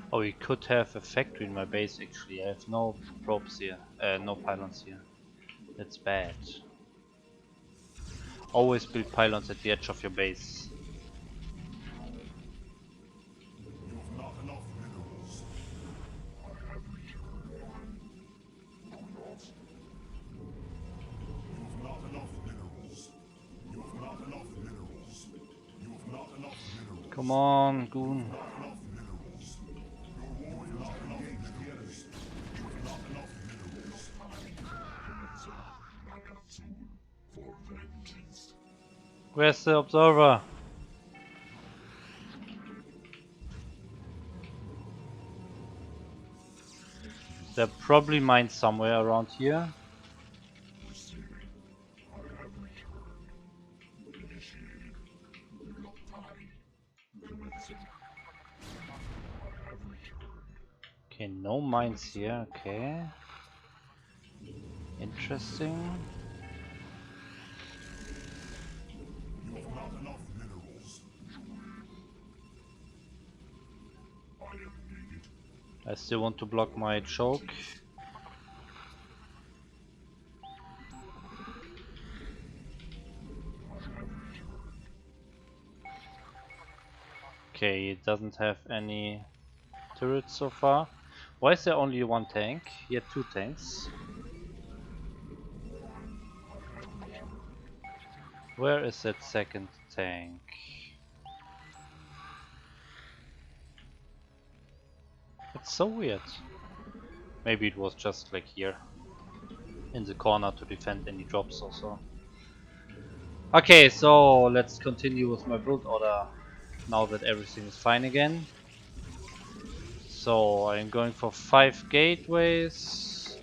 Oh, we could have a factory in my base actually. I have no probes here, no pylons here. That's bad. Always build pylons at the edge of your base. Come on, goon. Where's the observer? They're probably mines somewhere around here. Okay, no mines here, okay. Interesting. I still want to block my choke. Okay, it doesn't have any turrets so far. Why is there only one tank? He had two tanks. Where is that second tank? It's so weird. Maybe it was just like here in the corner to defend any drops or so. Okay, so let's continue with my build order now that everything is fine again. So I'm going for 5 gateways.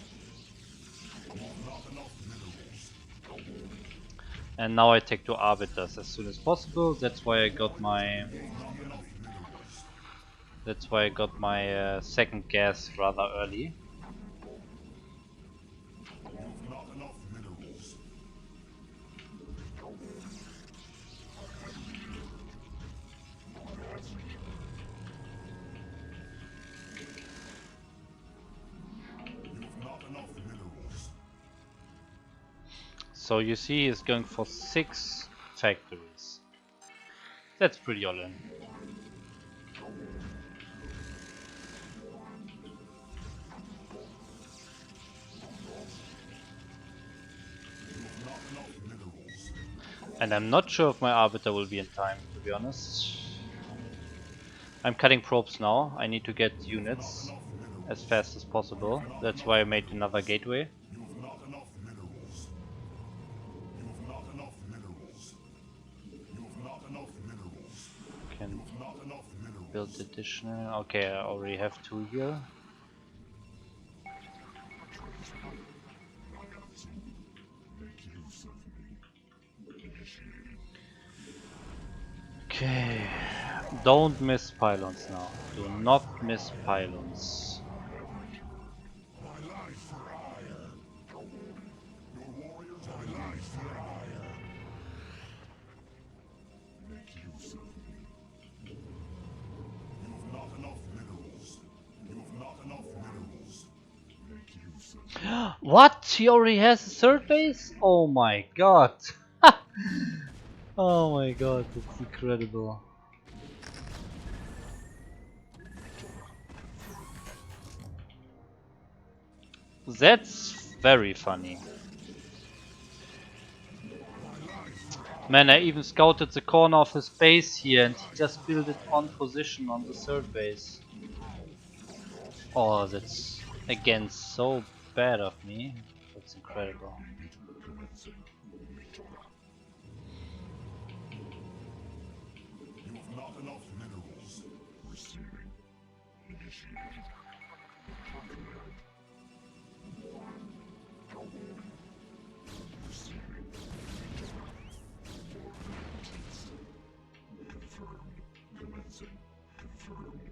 And now I take 2 arbiters as soon as possible. That's why I got my second gas rather early. So you see he's going for 6 factories. That's pretty all in. And I'm not sure if my arbiter will be in time, to be honest. I'm cutting probes now. I need to get units as fast as possible. That's why I made another gateway. You've not enough minerals. You've not enough minerals. You've not enough minerals. Can You've not enough minerals. build additional. Okay, I already have 2 here. Okay, don't miss pylons now. Do not miss pylons. My life for hire. Your warriors have life for hire. Make use of me. You've not enough minerals. You've not enough minerals. Make use of me. What? He already has a third base? Oh my god. Oh my god, that's incredible. That's very funny. Man, I even scouted the corner of his base here and he just built it on position on the third base. Oh, that's again so bad of me. That's incredible. You've not enough minerals. Receiving. Initiating. Receiving. Confirmed. Commencing. Confirmed.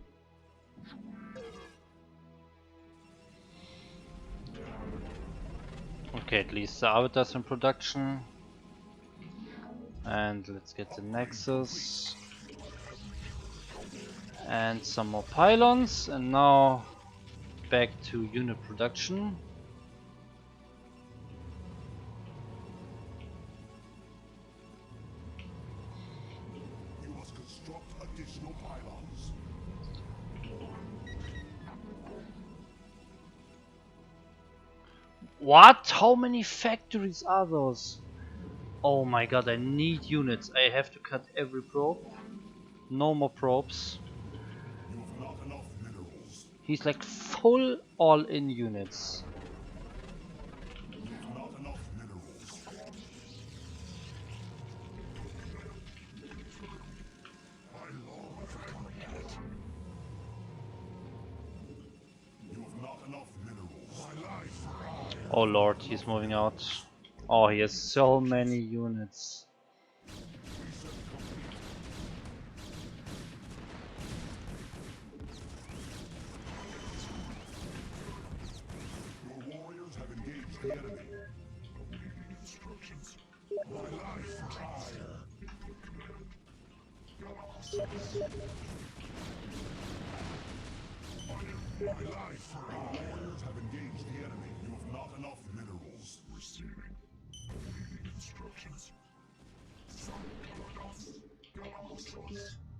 Okay, at least the Arbiter's in production. And let's get the Nexus. And some more pylons. And now back to unit production. You must construct additional pylons. What? How many factories are those? Oh my god, I need units. I have to cut every probe. No more probes. You've not enough minerals. He's like full all-in units. You've not enough minerals. I long for combat. You've not enough minerals. My life for hire. Oh lord, he's moving out. Oh, he has so many units. Your warriors have engaged the enemy. Awaiting instructions. My life for hire. My life for hire. Your warriors have engaged the enemy. You have not enough minerals. Receiving. Awaiting instructions. My life for hire. You've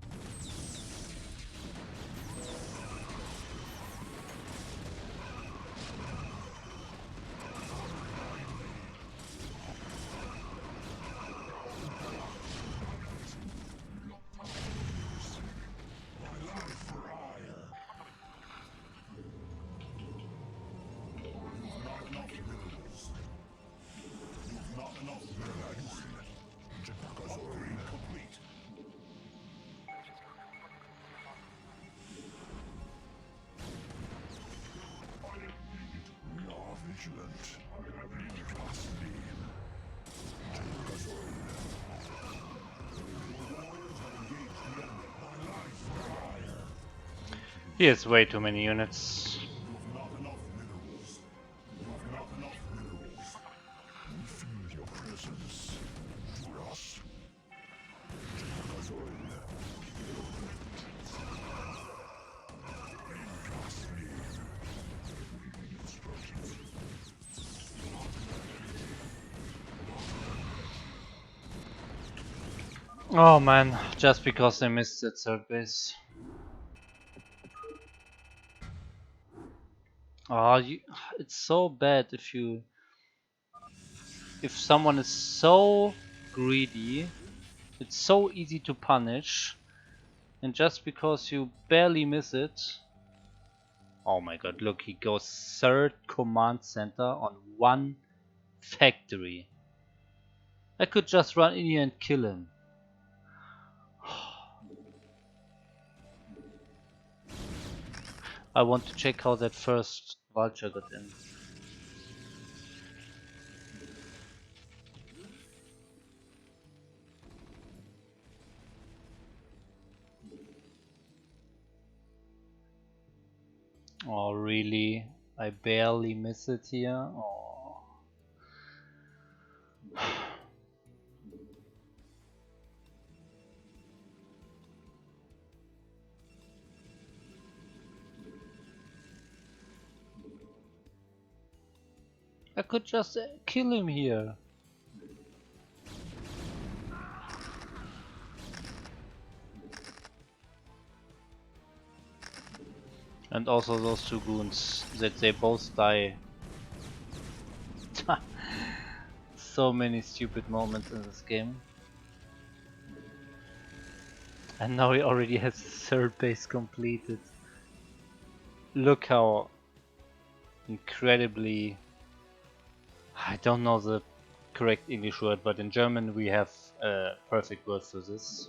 not enough minerals. You've not enough minerals. Upgrade complete. We are vigilant. Trust me. He has way too many units. You've not enough minerals. You've not enough minerals. We feel your presence. Trust. Trust me. Instructions. Oh man, just because they missed that third base. Oh, it's so bad if someone is so greedy. It's so easy to punish. And just because you barely miss it... Oh my god, look, he goes third command center on one factory. I could just run in here and kill him. I want to check how that first vulture got in. Oh really? I barely miss it here? Oh. I could just kill him here. And also those two goons, that they both die. So many stupid moments in this game. And now he already has the third base completed. Look how incredibly... I don't know the correct English word, but in German we have a perfect word for this.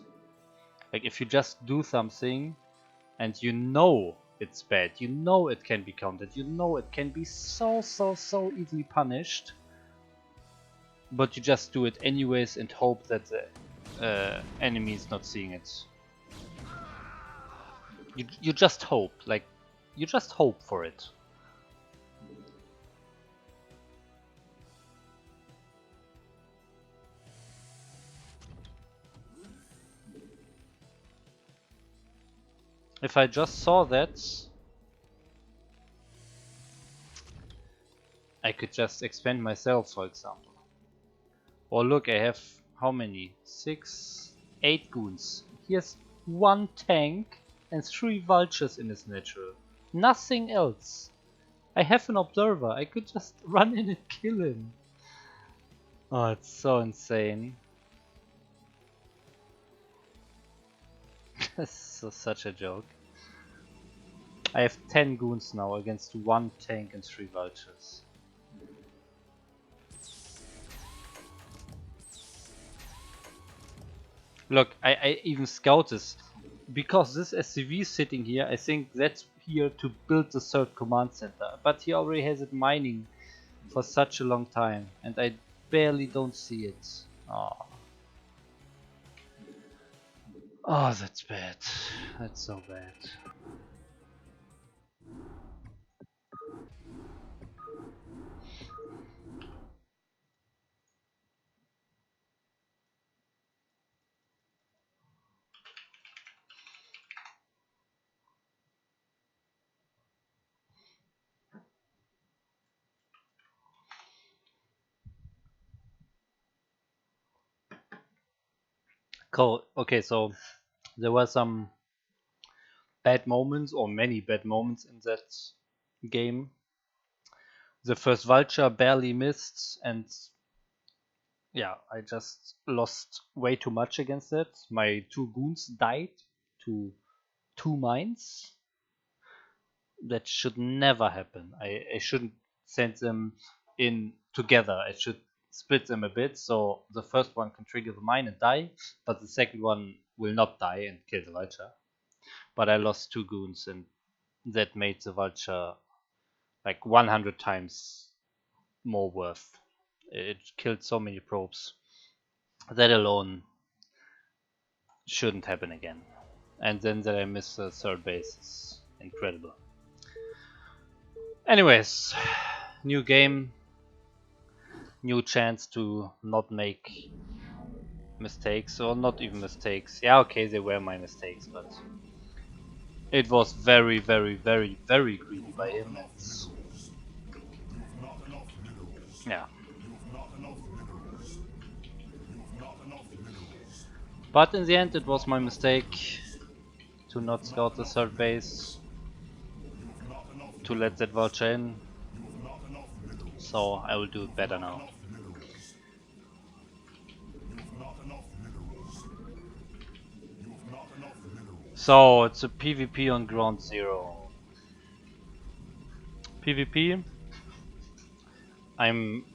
Like if you just do something and you know it's bad, you know it can be countered, you know it can be so easily punished, but you just do it anyways and hope that the enemy is not seeing it. You just hope, like, you just hope for it. If I just saw that, I could just expand myself, for example. Or look, I have how many? 6, 8 goons. Here's 1 tank and 3 vultures in his natural. Nothing else. I have an observer. I could just run in and kill him. Oh, it's so insane. This is such a joke. I have 10 goons now against 1 tank and 3 vultures. Look, I even scout this. Because this SCV is sitting here, I think that's here to build the third command center. But he already has it mining for such a long time. And I barely don't see it. Oh, oh that's bad. That's so bad. Cool. Okay, so there were some bad moments, or many bad moments in that game. The first vulture barely missed, and yeah, I just lost way too much against it. My 2 goons died to 2 mines. That should never happen. I shouldn't send them in together. I should split them a bit so the first one can trigger the mine and die, but the second one will not die and kill the vulture. But I lost 2 goons, and that made the vulture like 100 times more worth. It killed so many probes. That alone shouldn't happen again. And then that I missed the third base is incredible. Anyways, new game, new chance to not make mistakes, or not even mistakes. Yeah, okay, they were my mistakes, but it was very greedy by him. And yeah, but in the end, it was my mistake to not scout the third base, to let that vulture in. So I will do it better now. So it's a PvP on ground zero. PvP, I'm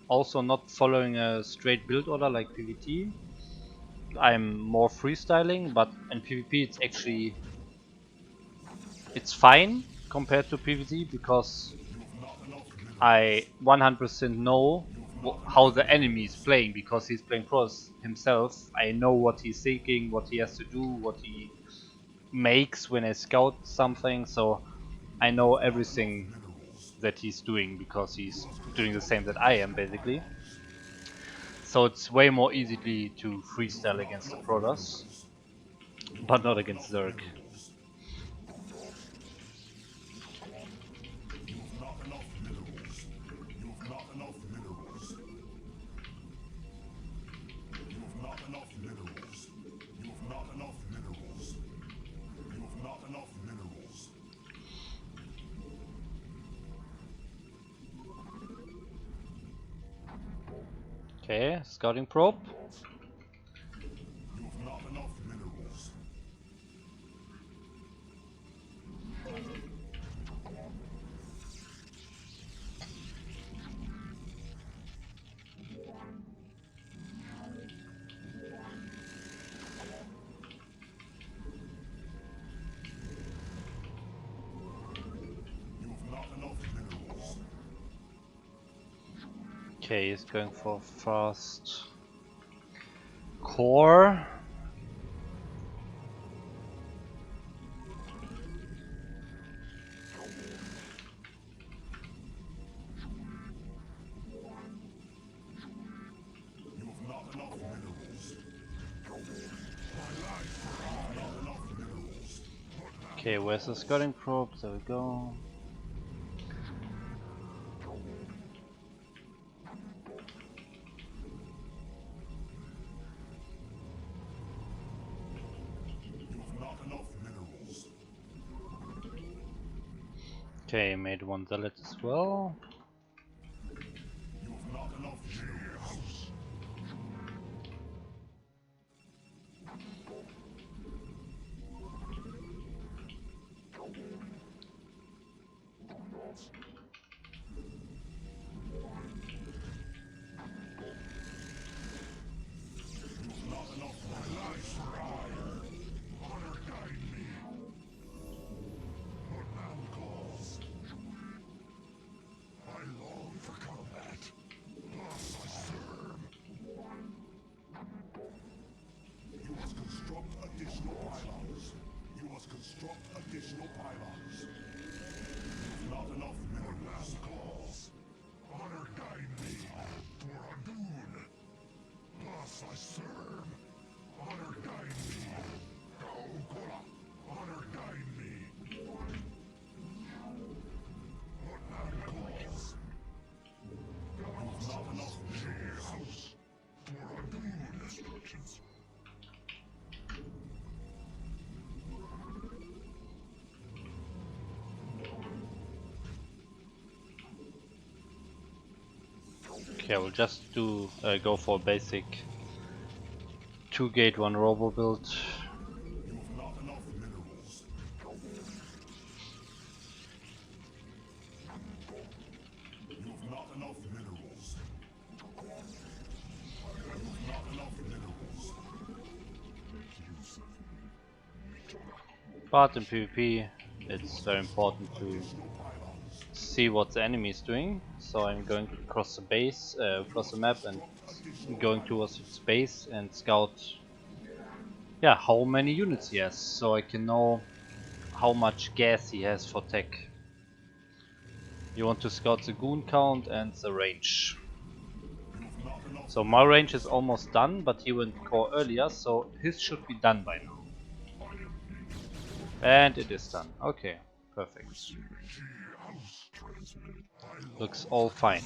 also not following a straight build order like PvT. I'm more freestyling, but in PvP it's fine compared to PvT because I 100% know how the enemy is playing because he's playing pros himself. I know what he's thinking, what he has to do, what he makes when I scout something, so I know everything that he's doing because he's doing the same that I am basically. So it's way more easily to freestyle against the Protoss, but not against Zerg. Okay, scouting probe. Okay, he's going for fast core. Okay, where's the scouting probe? There we go. Okay, made one zealot as well. Okay, I will just go for basic 2 gate 1 robo build. But in PvP it's very important to see what the enemy is doing. So I'm going across the base, across the map, and going towards its base and scout, yeah, how many units he has, so I can know how much gas he has for tech. You want to scout the goon count and the range. So my range is almost done, but he went core earlier, so his should be done by now. And it is done. Okay, perfect. Looks all fine.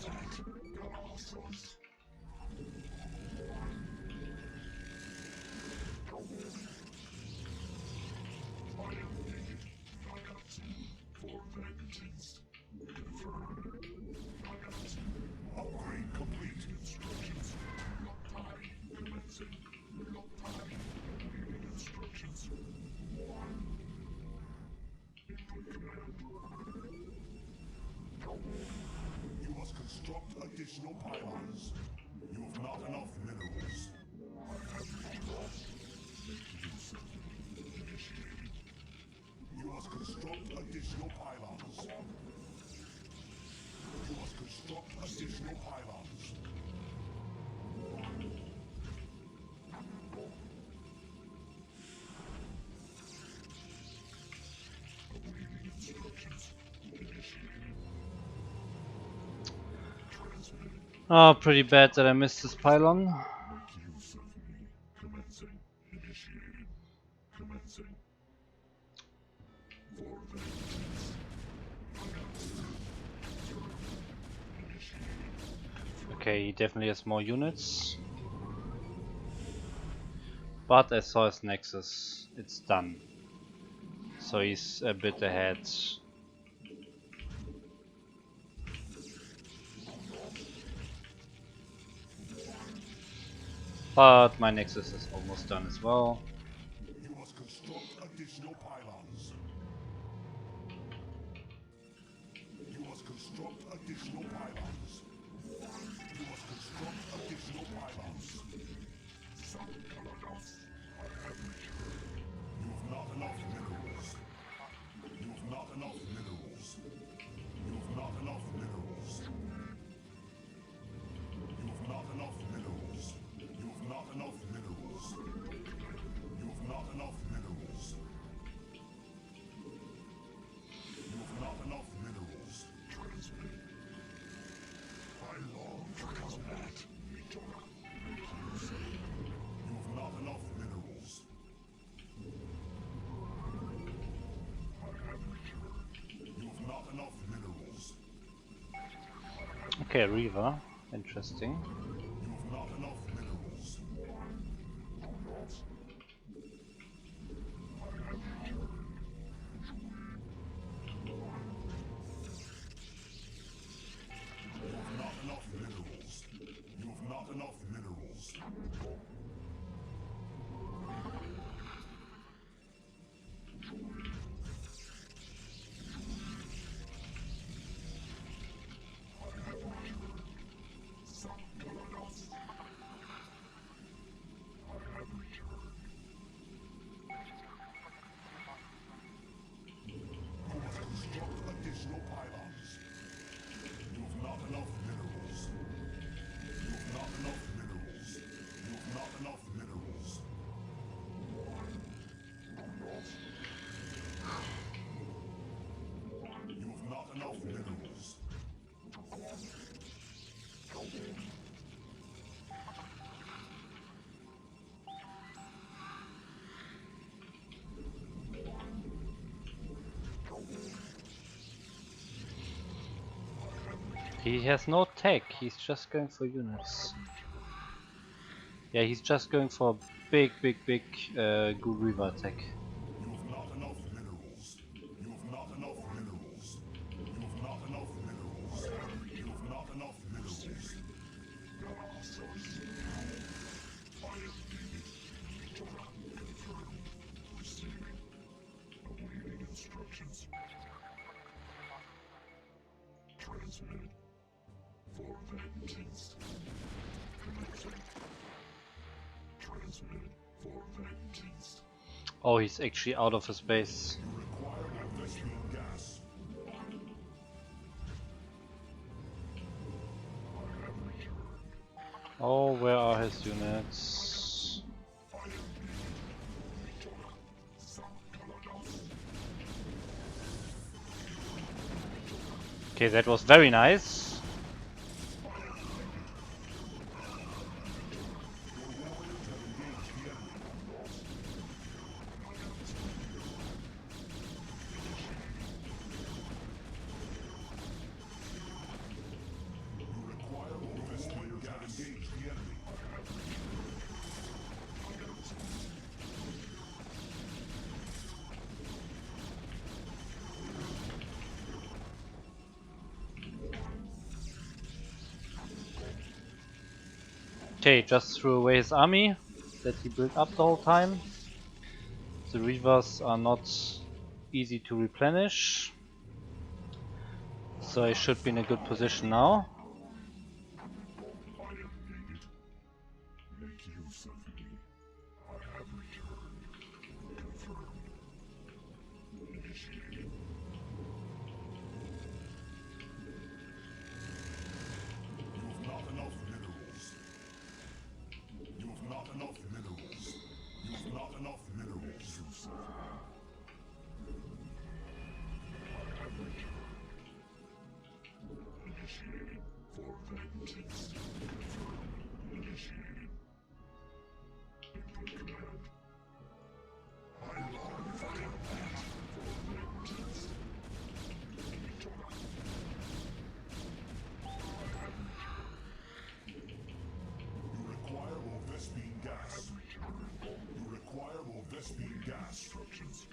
additional pylons. You have not enough minerals. You must construct additional pylons. You must construct additional pylons. Oh, pretty bad that I missed this pylon. Make use of me. Commencing. Initiating. Commencing. For vengeance. Okay, he definitely has more units. But I saw his nexus. It's done. So he's a bit ahead. But my nexus is almost done as well. You must construct additional pylons. You must construct additional pylons. You must construct additional pylons. You have not enough minerals. You have not enough minerals. You have not enough minerals. You have not enough minerals. You have not enough minerals. You have not enough minerals. You have not enough minerals. Transmit. I long for combat. You have not enough minerals. You have not enough minerals. Okay, Reaver. Interesting. You have not enough minerals. You have not enough minerals. You have not enough minerals. You must construct additional pylons. You have not enough minerals. You have not enough minerals. You have not enough minerals. You have not enough minerals. He has no tech, he's just going for units. Yeah, he's just going for a big good Reaver attack. You have not enough minerals. You have not enough minerals. You have not enough minerals. You have not enough minerals. Awaiting instructions. Transmitted. For vengeance. Commencing. Transmitted. For vengeance. Oh, he's actually out of his base. You require more Vespene gas. I have returned. Oh, where are his units? Okay, that was very nice. You require more Vespene gas. Engage the enemy. Okay, just threw away his army that he built up the whole time. The Reavers are not easy to replenish. So I should be in a good position now. Instructions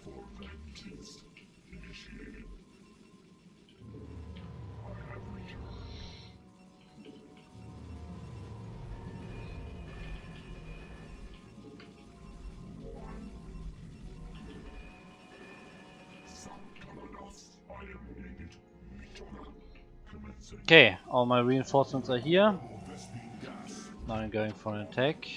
for vengeance initiated. I have returned. I am needed. Okay, all my reinforcements are here. Now I'm going for an attack.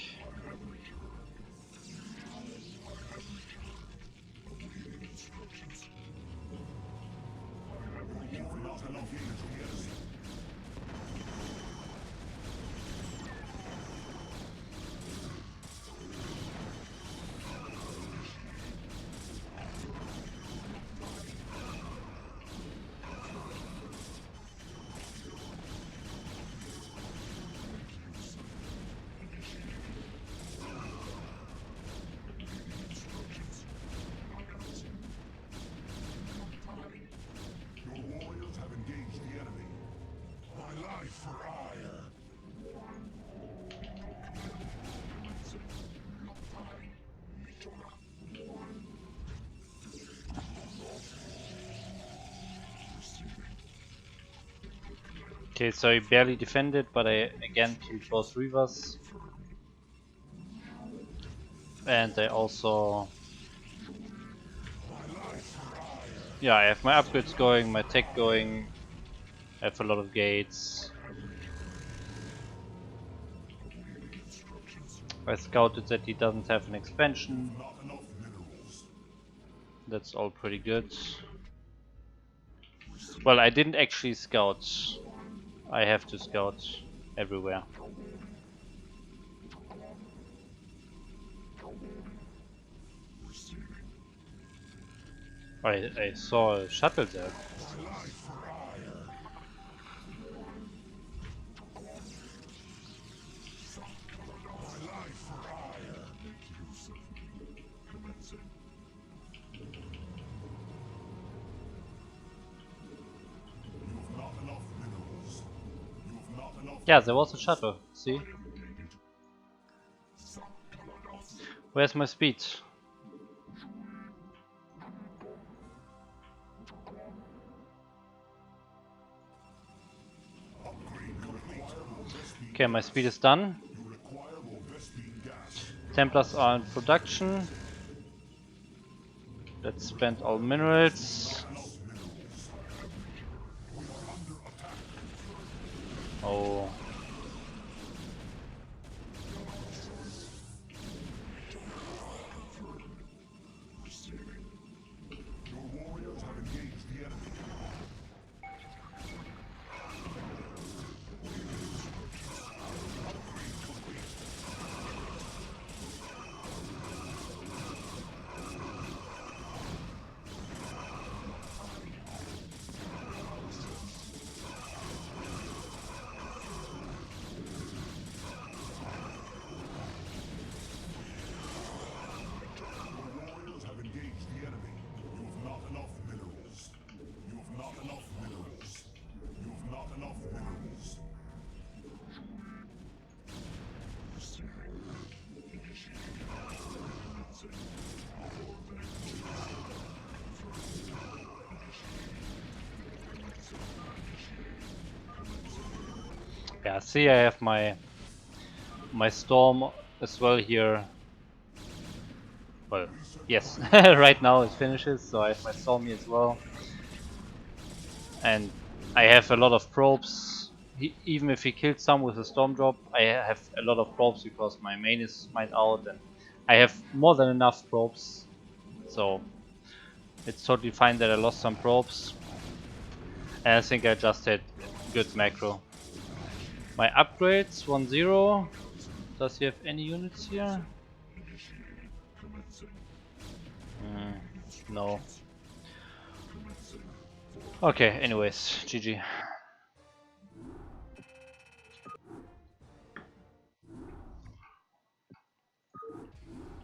Okay, so I barely defended, but I again killed both Reavers. And I also... Yeah, I have my upgrades going, my tech going. I have a lot of gates. I scouted that he doesn't have an expansion. That's all pretty good. Well, I didn't actually scout. I have to scout everywhere. I saw a shuttle there. Yeah, there was a shuttle, see? Where's my speed? Okay, my speed is done. Templars are in production. Let's spend all minerals. Oh. Yeah, see, I have my storm as well here. Well, yes, right now it finishes, so I have my storm here as well. And I have a lot of probes. Even if he killed some with a storm drop, I have a lot of probes because my main is mined out, and I have more than enough probes. So it's totally fine that I lost some probes. And I think I just had good macro. My upgrades 1-0. Does he have any units here? No. Okay, anyways, GG.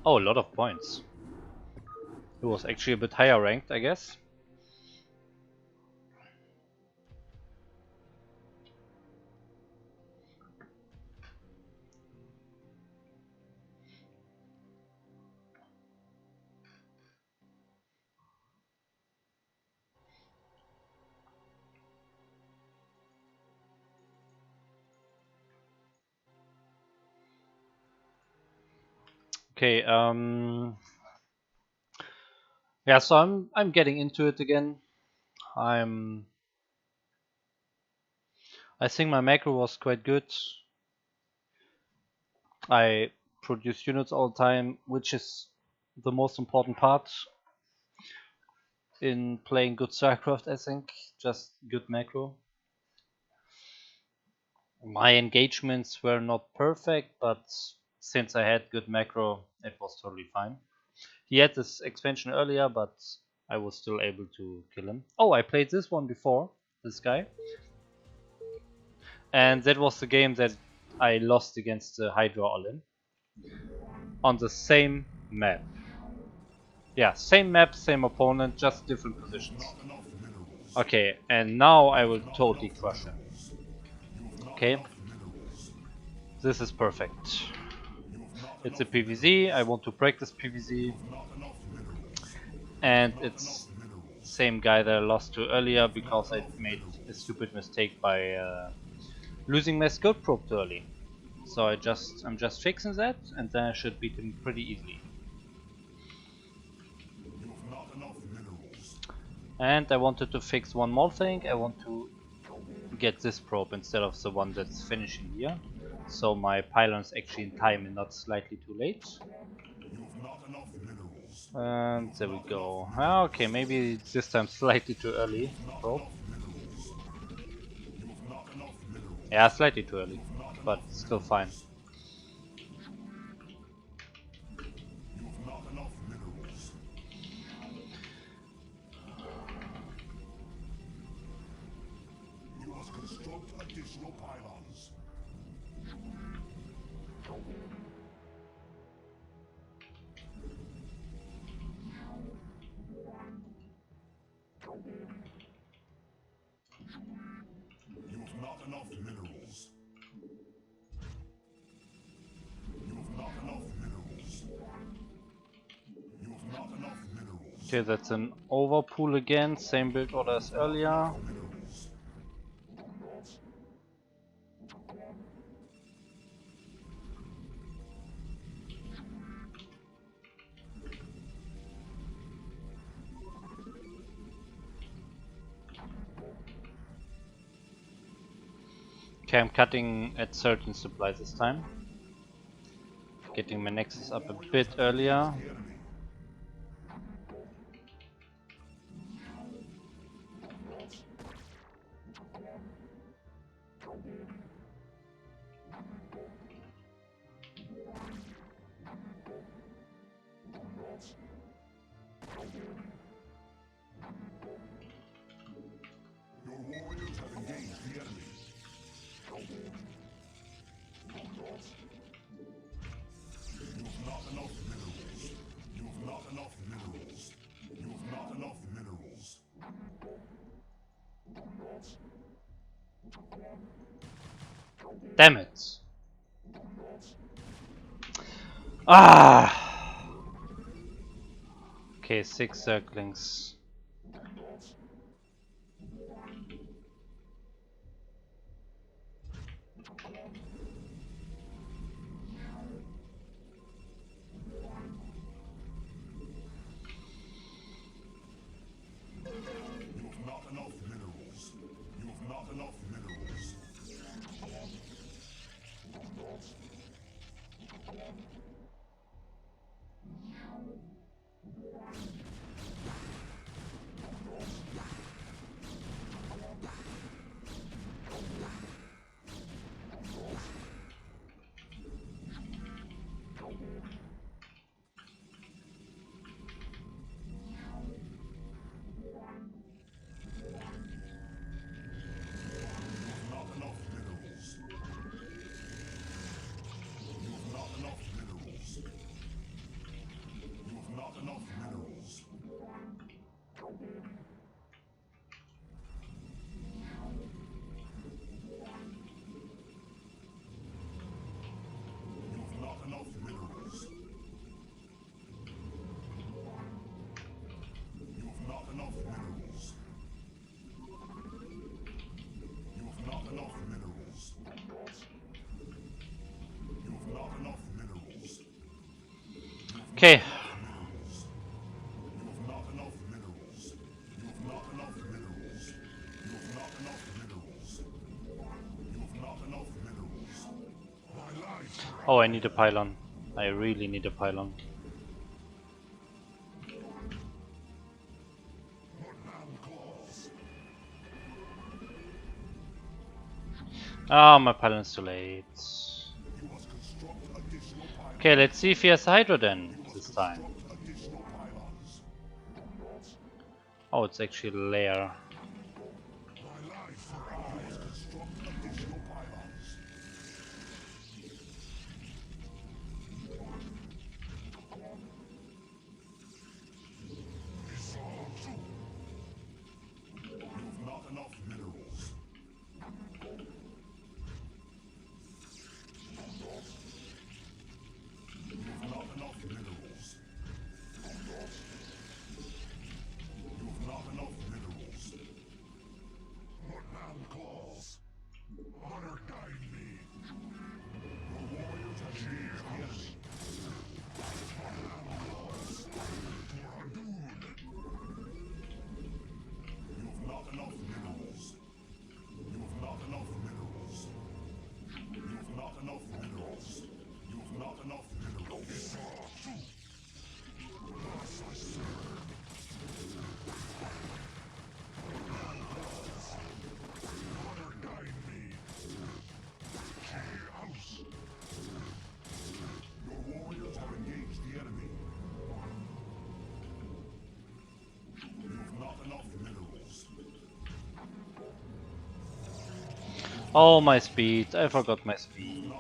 Oh, a lot of points. It was actually a bit higher ranked, I guess. Okay, yeah, so I'm getting into it again. I think my macro was quite good. I produce units all the time, which is the most important part in playing good StarCraft, I think. Just good macro. My engagements were not perfect, but since I had good macro, it was totally fine. He had this expansion earlier, but I was still able to kill him. Oh, I played this one before, this guy. And that was the game that I lost against the Hydra Olin. On the same map. Yeah, same map, same opponent, just different positions. Okay, and now I will totally crush him. Okay, this is perfect. It's a PvZ, I want to practice PvZ. And it's same guy that I lost to earlier because I made a stupid mistake by losing my scope probe too early. So I'm just fixing that, and then I should beat him pretty easily. And I wanted to fix one more thing. I want to get this probe instead of the one that's finishing here. So my pylon is actually in time and not slightly too late. And there we go. Okay, maybe this time slightly too early. Probe. Yeah, slightly too early, but still fine. Okay, that's an overpool again, same build order as earlier. Okay, I'm cutting at certain supplies this time. Getting my nexus up a bit earlier. Damn it! Ah! Okay, 6 circlings. Okay. Oh, I need a pylon. I really need a pylon. Ah, my pylon's too late. Okay, let's see if he has Hydro then this time. Oh, it's actually Lair. Oh, my speed. I forgot my speed.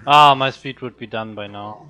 Ah, my speed would be done by now.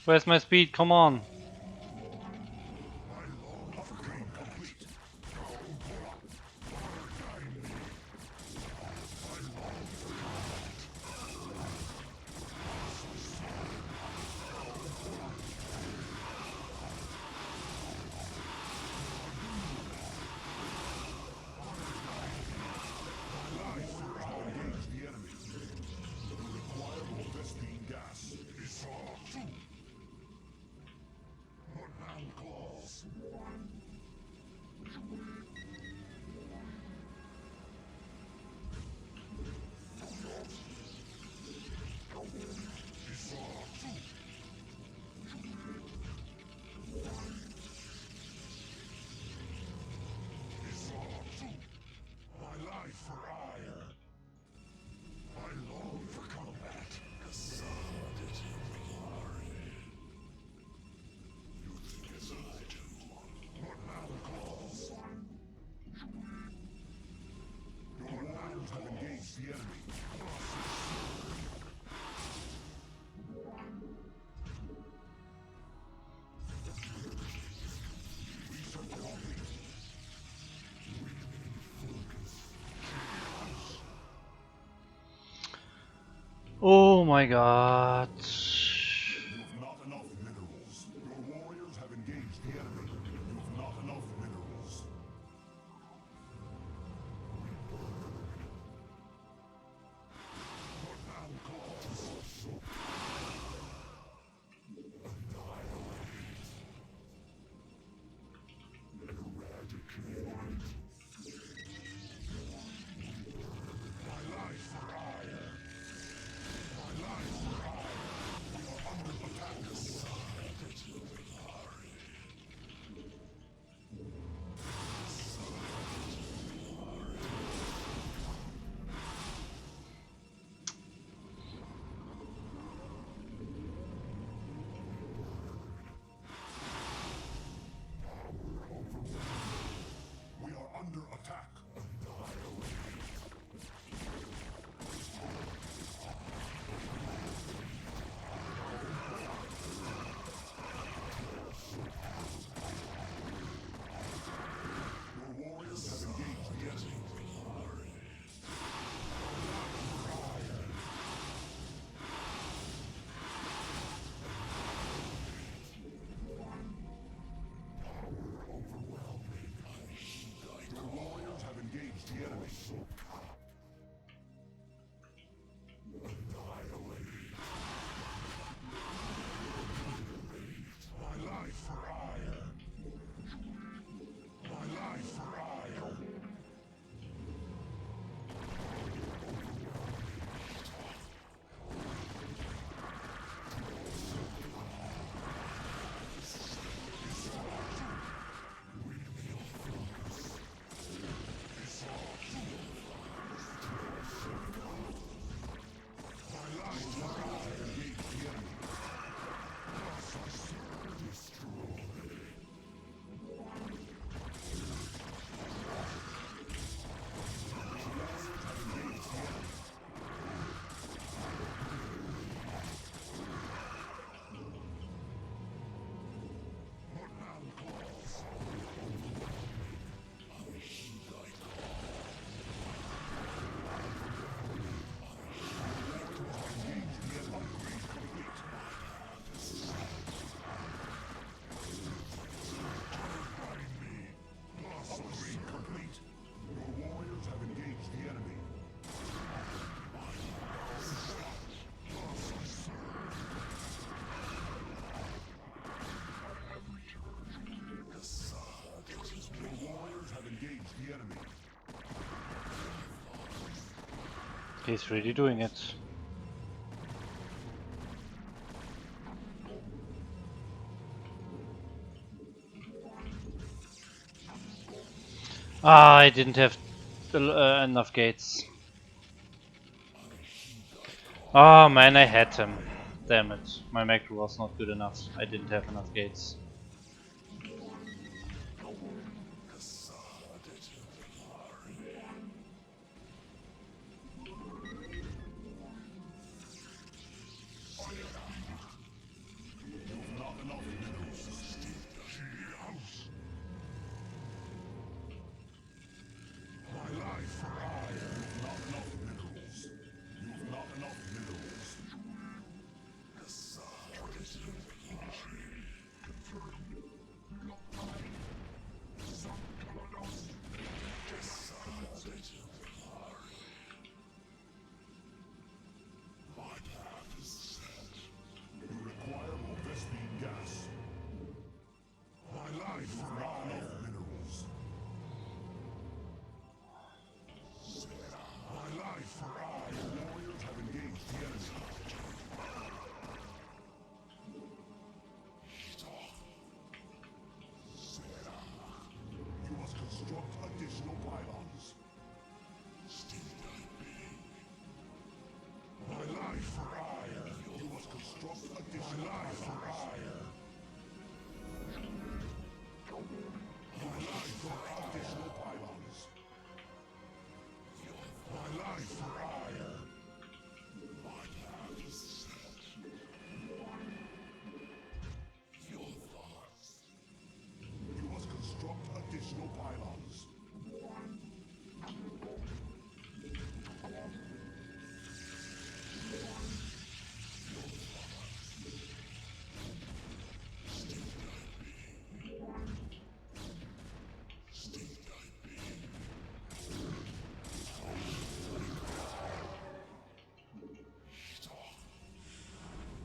Where's my speed? Come on. Oh my god. He's really doing it. Ah, I didn't have enough gates. Oh man, I had him. Damn it. My macro was not good enough. I didn't have enough gates. Not enough minerals. My life for hire. Not enough minerals. You've not enough minerals. You require more Vespine gas. My life for not enough minerals. My life for hire. Warriors have engaged the enemy. You must construct additional pylons. My life for hire. You must construct additional pylons. My life for additional pylons. My life for hire. My path is set. Your thoughts. You must construct additional pylons.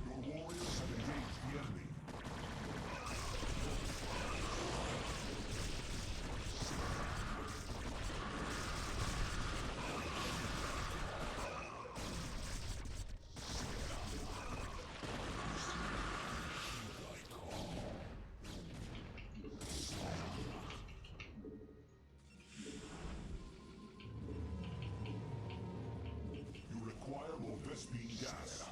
Your warriors have engaged the enemy. You require more Vespine gas.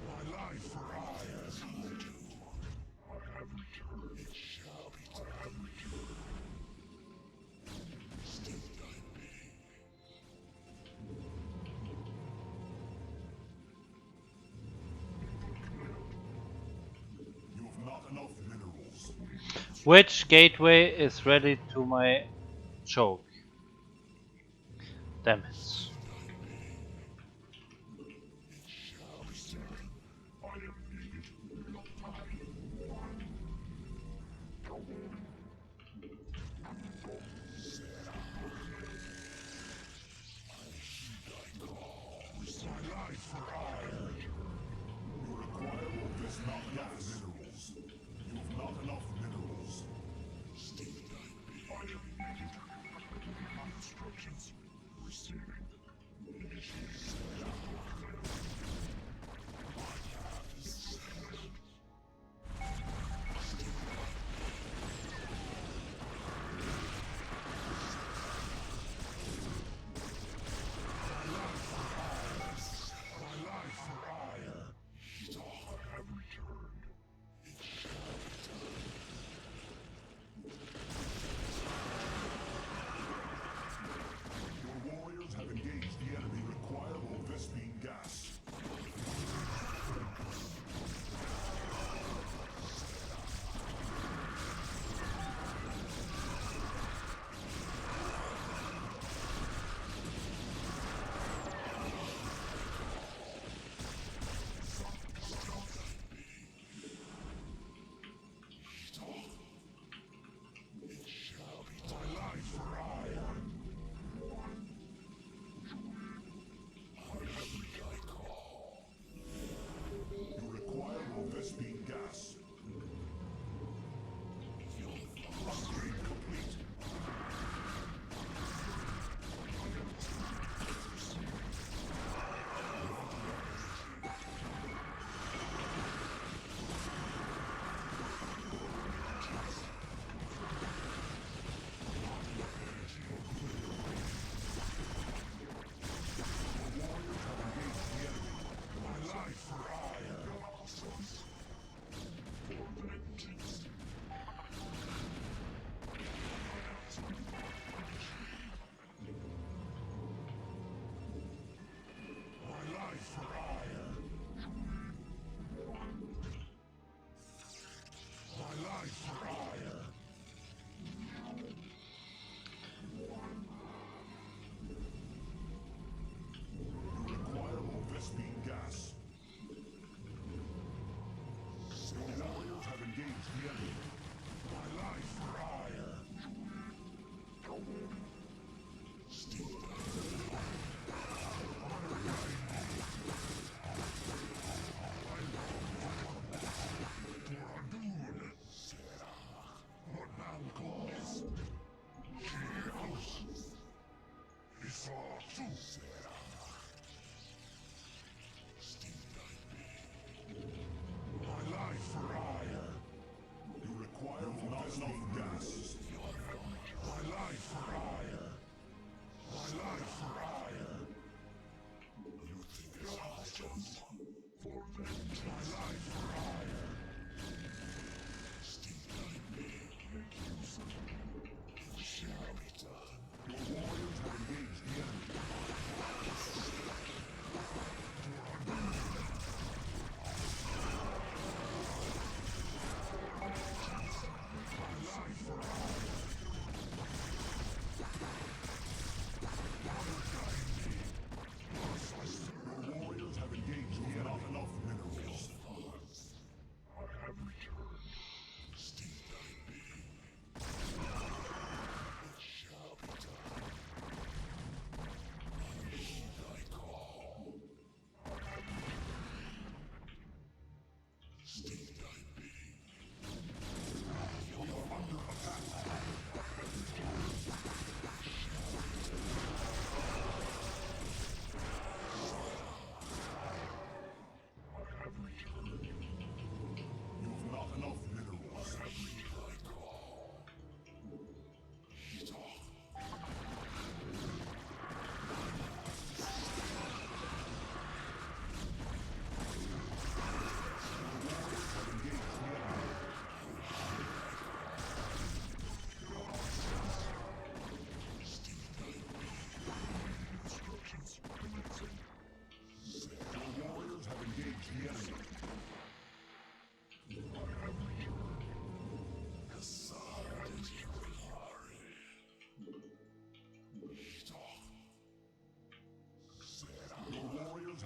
My life for hire. I have returned. It shall be done. I have returned. You have not enough minerals. Which gateway is ready to my choke? Damn it. Shall be done. I am needed. My life for hire. You require more Vespine gas. Minerals. You have not enough minerals. I am needed. Instructions receiving.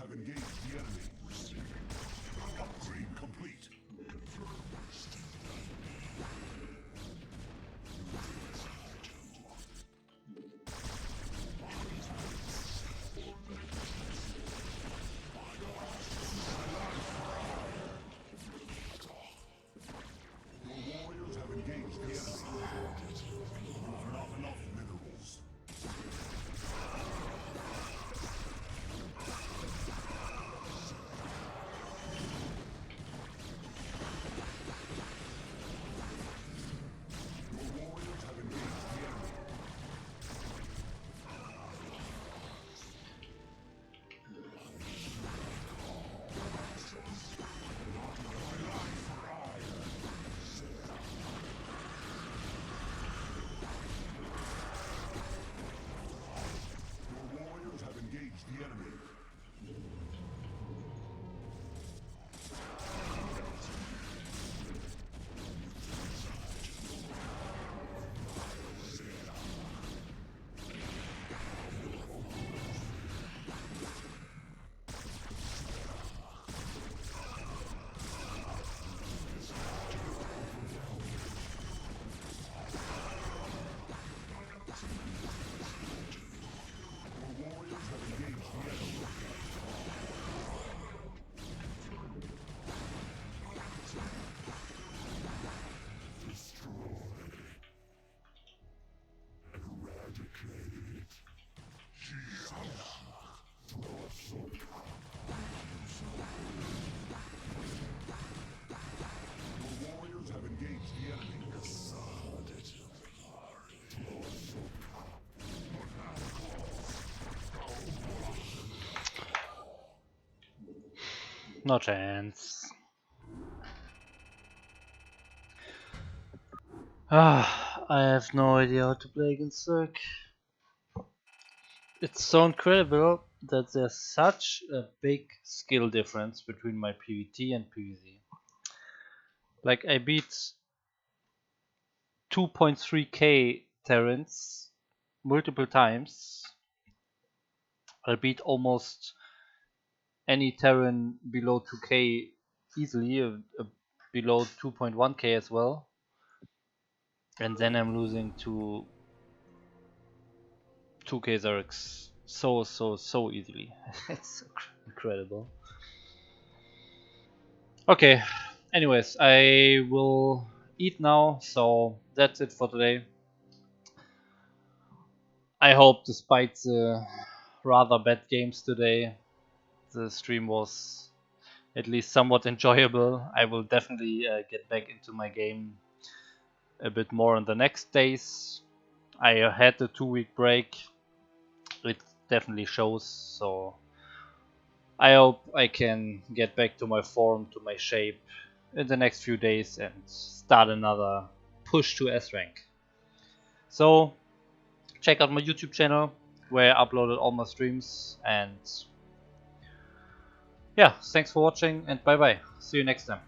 have engaged the enemy. Upgrade complete. Your warriors have engaged the enemy. You have not enough minerals. Your warriors have engaged the enemy. Your warriors have engaged the enemy. Your warriors have engaged the enemy. Your warriors have engaged the enemy. No chance. I have no idea how to play against Zerg. It's so incredible that there's such a big skill difference between my PvT and PvZ. Like I beat 2.3k Terrans multiple times. I beat almost any Terran below 2k easily, below 2.1k as well. And then I'm losing to 2k Zergs so easily. It's incredible. Okay, anyways, I will eat now, so that's it for today. I hope, despite the rather bad games today, the stream was at least somewhat enjoyable. I will definitely get back into my game a bit more in the next days. I had a 2-week break, it definitely shows, so I hope I can get back to my form, to my shape in the next few days and start another push to S rank. So check out my YouTube channel where I uploaded all my streams, and yeah, thanks for watching and bye bye. See you next time.